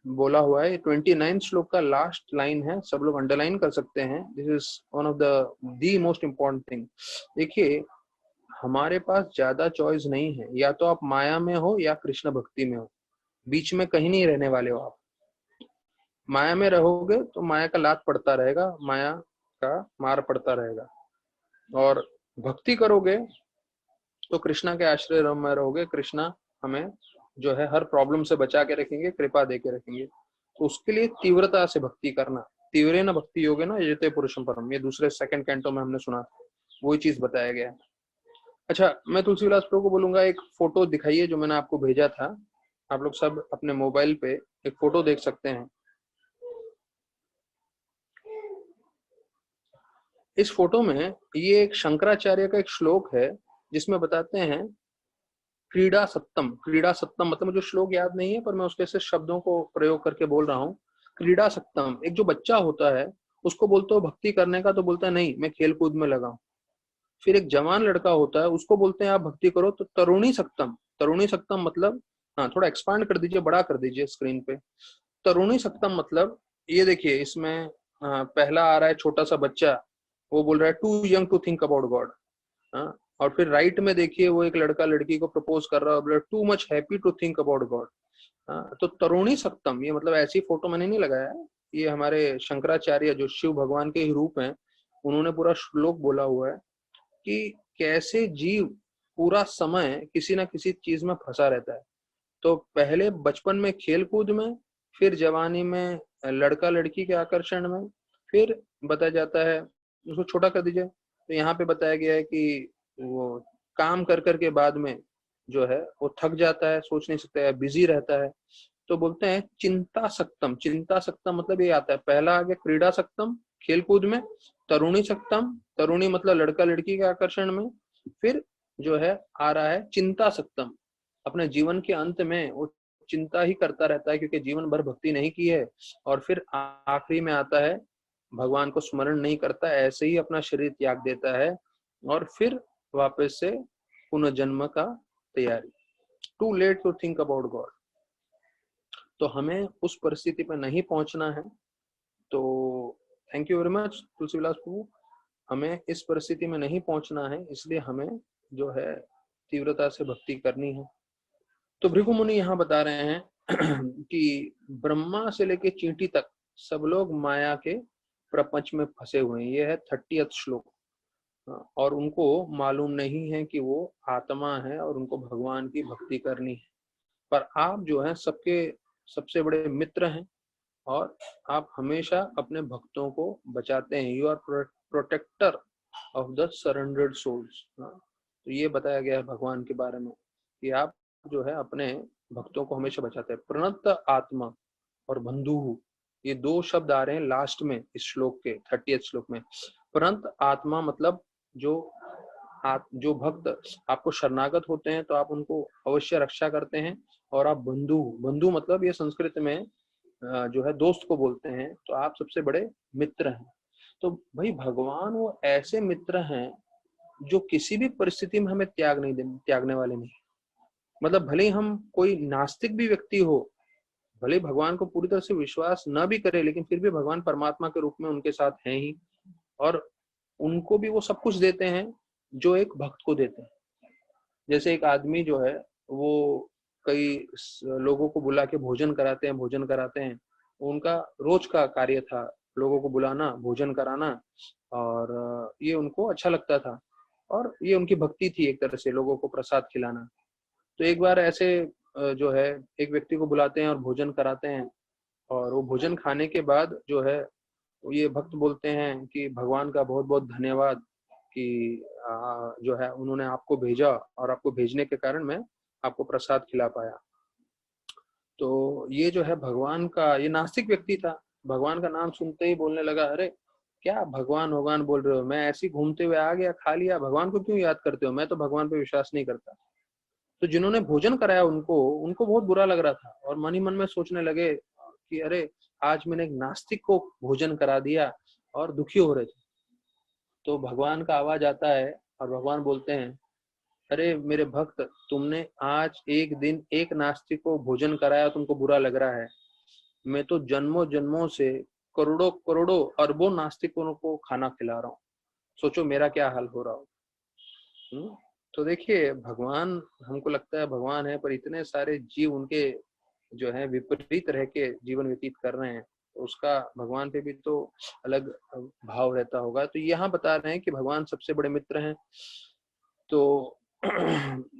बोला हुआ है। 29 श्लोक का लास्ट लाइन है, सब लोग अंडरलाइन कर सकते हैं। This is one of the most important thing. देखिए हमारे पास ज्यादा चॉइस नहीं है, या तो आप माया में हो या कृष्ण भक्ति में हो, बीच में कहीं नहीं रहने वाले हो आप। माया में रहोगे तो माया का लात पड़ता रहेगा, माया का मार पड़ता रहेगा, और भक्ति करोगे तो कृष्णा के आश्रय में रहोगे, कृष्णा हमें जो है हर प्रॉब्लम से बचा के रखेंगे, कृपा दे के रखेंगे। तो उसके लिए तीव्रता से भक्ति करना, तीव्रेन भक्ति योगे ना यजते पुरुषम परम, ये दूसरे सेकंड कैंटो में हमने सुना, वही चीज बताया गया है। अच्छा, मैं तुलसीदास प्रभु को बोलूंगा एक फोटो दिखाइए जो मैंने आपको भेजा था, आप लोग सब अपने मोबाइल पे एक फोटो देख सकते हैं। इस फोटो में ये एक शंकराचार्य का एक श्लोक है जिसमें बताते हैं क्रीड़ा सत्तम। क्रीड़ा सत्तम मतलब मुझे श्लोक याद नहीं है, पर मैं उसके से शब्दों को प्रयोग करके बोल रहा हूँ। क्रीड़ा सत्तम, एक जो बच्चा होता है उसको बोलते हो भक्ति करने का, तो बोलता है नहीं मैं खेल कूद में लगा हूं। फिर एक जवान लड़का होता है, उसको बोलते हैं आप भक्ति करो, तो तरुणी सक्तम। तरुणी सक्तम मतलब, हाँ थोड़ा एक्सपांड कर दीजिए, बड़ा कर दीजिए स्क्रीन पे। तरुणी सक्तम मतलब ये देखिए, इसमें पहला आ रहा है छोटा सा बच्चा, वो बोल रहा है too young to think about God. और फिर राइट में देखिए वो एक लड़का लड़की को प्रपोज कर रहा है, too much happy to think about God. हाँ, तो तरुणी सप्तम, ये मतलब ऐसी फोटो मैंने नहीं लगाया है, ये हमारे शंकराचार्य जो शिव भगवान के ही रूप हैं, उन्होंने पूरा श्लोक बोला हुआ है कि कैसे जीव पूरा समय किसी ना किसी चीज में फंसा रहता है। तो पहले बचपन में खेल कूद में, फिर जवानी में लड़का लड़की के आकर्षण में, फिर बताया जाता है, उसको छोटा कर दीजिए, तो यहाँ पे बताया गया है कि वो काम कर कर के बाद में जो है वो थक जाता है, सोच नहीं सकता है, बिजी रहता है। तो बोलते हैं चिंता सक्तम, चिंता सक्तम मतलब ये आता है, पहला आ गया क्रीड़ा सक्तम खेल कूद में, तरुणी सक्तम, तरुणी मतलब लड़का लड़की के आकर्षण में, फिर जो है आ रहा है चिंता सक्तम, अपने जीवन के अंत में वो चिंता ही करता रहता है क्योंकि जीवन भर भक्ति नहीं की है, और फिर आखिरी में आता है भगवान को स्मरण नहीं करता, ऐसे ही अपना शरीर त्याग देता है और फिर वापस से पुनर्जन्म का तैयारी। Too late to think about God. तो हमें उस परिस्थिति पर नहीं पहुंचना है। तो thank you very much Tulsi Vilas Prabhu, हमें इस परिस्थिति में नहीं पहुंचना है, इसलिए हमें जो है तीव्रता से भक्ति करनी है। तो भृगु मुनि यहाँ बता रहे हैं कि ब्रह्मा से लेके चींटी तक सब लोग माया के प्रपंच में फंसे हुए हैं। ये है 30th श्लोक। और उनको मालूम नहीं है कि वो आत्मा है और उनको भगवान की भक्ति करनी है। पर आप जो है सबके सबसे बड़े मित्र हैं और आप हमेशा अपने भक्तों को बचाते हैं। You are protector of the surrendered souls. तो ये बताया गया है भगवान के बारे में कि आप जो है अपने भक्तों को हमेशा बचाते हैं। प्रणत आत्मा और बंधु, ये दो शब्द आ रहे हैं लास्ट में इस श्लोक के 30th श्लोक में। प्रणत आत्मा मतलब जो भक्त आपको शरणागत होते हैं तो आप उनको अवश्य रक्षा करते हैं। और आप बंधु, बंधु मतलब ये संस्कृत में जो है दोस्त को बोलते हैं, तो आप सबसे बड़े मित्र हैं। तो भाई भगवान वो ऐसे मित्र हैं जो किसी भी परिस्थिति में हमें त्यागने वाले नहीं। मतलब भले ही हम कोई नास्तिक भी व्यक्ति हो, भले ही भगवान को पूरी तरह से विश्वास न भी करे, लेकिन फिर भी भगवान परमात्मा के रूप में उनके साथ हैं ही, और उनको भी वो सब कुछ देते हैं जो एक भक्त को देते हैं। जैसे एक आदमी जो है वो कई लोगों को बुला के भोजन कराते हैं। उनका रोज का कार्य था लोगों को बुलाना, भोजन कराना, और ये उनको अच्छा लगता था और ये उनकी भक्ति थी एक तरह से, लोगों को प्रसाद खिलाना। तो एक बार ऐसे जो है एक व्यक्ति को बुलाते हैं और भोजन कराते हैं, और वो भोजन खाने के बाद जो है ये भक्त बोलते हैं कि भगवान का बहुत बहुत धन्यवाद कि जो है उन्होंने आपको भेजा और आपको भेजने के कारण मैं आपको प्रसाद खिला पाया। तो ये जो है भगवान का, ये नास्तिक व्यक्ति था, भगवान का नाम सुनते ही बोलने लगा, अरे क्या भगवान भगवान बोल रहे हो, मैं ऐसे ही घूमते हुए आ गया, खा लिया, भगवान को क्यों याद करते हो, मैं तो भगवान पे विश्वास नहीं करता। तो जिन्होंने भोजन कराया उनको उनको बहुत बुरा लग रहा था और मन ही मन में सोचने लगे कि अरे आज मैंने एक नास्तिक को भोजन करा दिया, और दुखी हो रहे थे। तो भगवान का आवाज आता है और भगवान बोलते हैं, अरे मेरे भक्त, तुमने आज एक दिन एक नास्तिक को भोजन कराया, तुमको बुरा लग रहा है, मैं तो जन्मों जन्मों से करोड़ों करोड़ों अरबों नास्तिकों को खाना खिला रहा हूँ, सोचो मेरा क्या हाल हो रहा हो। तो देखिए भगवान, हमको लगता है भगवान है, पर इतने सारे जीव उनके जो है विपरीत रह के जीवन व्यतीत कर रहे हैं, तो उसका भगवान पे भी तो अलग भाव रहता होगा। तो यहाँ बता रहे हैं कि भगवान सबसे बड़े मित्र हैं। तो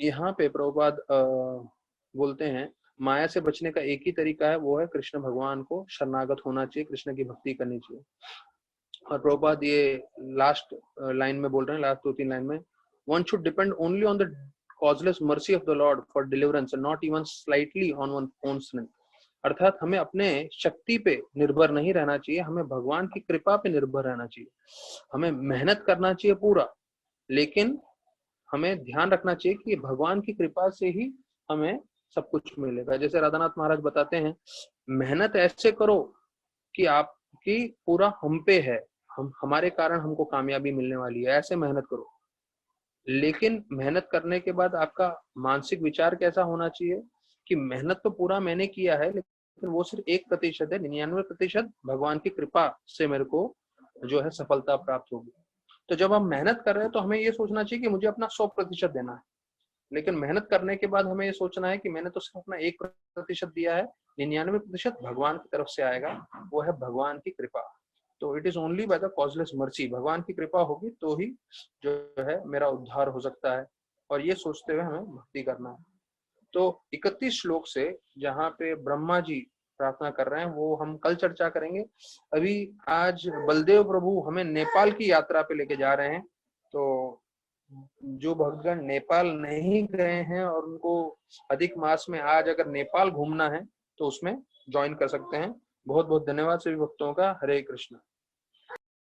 यहाँ पे प्रभुपाद बोलते हैं माया से बचने का एक ही तरीका है, वो है कृष्ण भगवान को शरणागत होना चाहिए, कृष्ण की भक्ति करनी चाहिए। और प्रभुपाद ये लास्ट लाइन में बोल रहे हैं, लास्ट 2-3 लाइन में, one should depend only on the causeless mercy of the Lord for deliverance and not even slightly on one's own strength। अर्थात हमें अपने शक्ति पे निर्भर नहीं रहना चाहिए, हमें भगवान की कृपा पे निर्भर रहना चाहिए। हमें मेहनत करना चाहिए पूरा, लेकिन हमें ध्यान रखना चाहिए कि भगवान की कृपा से ही हमें सब कुछ मिलेगा। जैसे राधानाथ महाराज बताते हैं, मेहनत ऐसे करो कि आपकी पूरा हम पे है, हमारे कारण हमको कामयाबी मिलने वाली है, ऐसे मेहनत करो। लेकिन मेहनत करने के बाद आपका मानसिक विचार कैसा होना चाहिए कि मेहनत तो पूरा मैंने किया है, लेकिन वो सिर्फ 1% है, 99% भगवान की कृपा से मेरे को जो है सफलता प्राप्त होगी। तो जब हम मेहनत कर रहे हैं तो हमें ये सोचना चाहिए कि मुझे अपना 100% देना है। लेकिन मेहनत करने के बाद हमें ये सोचना है कि मैंने तो सिर्फ अपना 1% दिया है, 99% भगवान की तरफ से आएगा, वो है भगवान की कृपा। तो it is only by the causeless mercy, भगवान की कृपा होगी तो ही जो है मेरा उद्धार हो सकता है। और ये सोचते हुए हमें भक्ति करना है। तो 31 श्लोक से जहाँ पे ब्रह्मा जी प्रार्थना कर रहे हैं वो हम कल चर्चा करेंगे। अभी आज बलदेव प्रभु हमें नेपाल की यात्रा पे लेके जा रहे हैं। तो जो भक्तगण नेपाल नहीं गए हैं और उनको अधिक मास में आज अगर नेपाल घूमना है तो उसमें ज्वाइन कर सकते हैं। बहुत बहुत धन्यवाद सभी भक्तों का। हरे कृष्ण।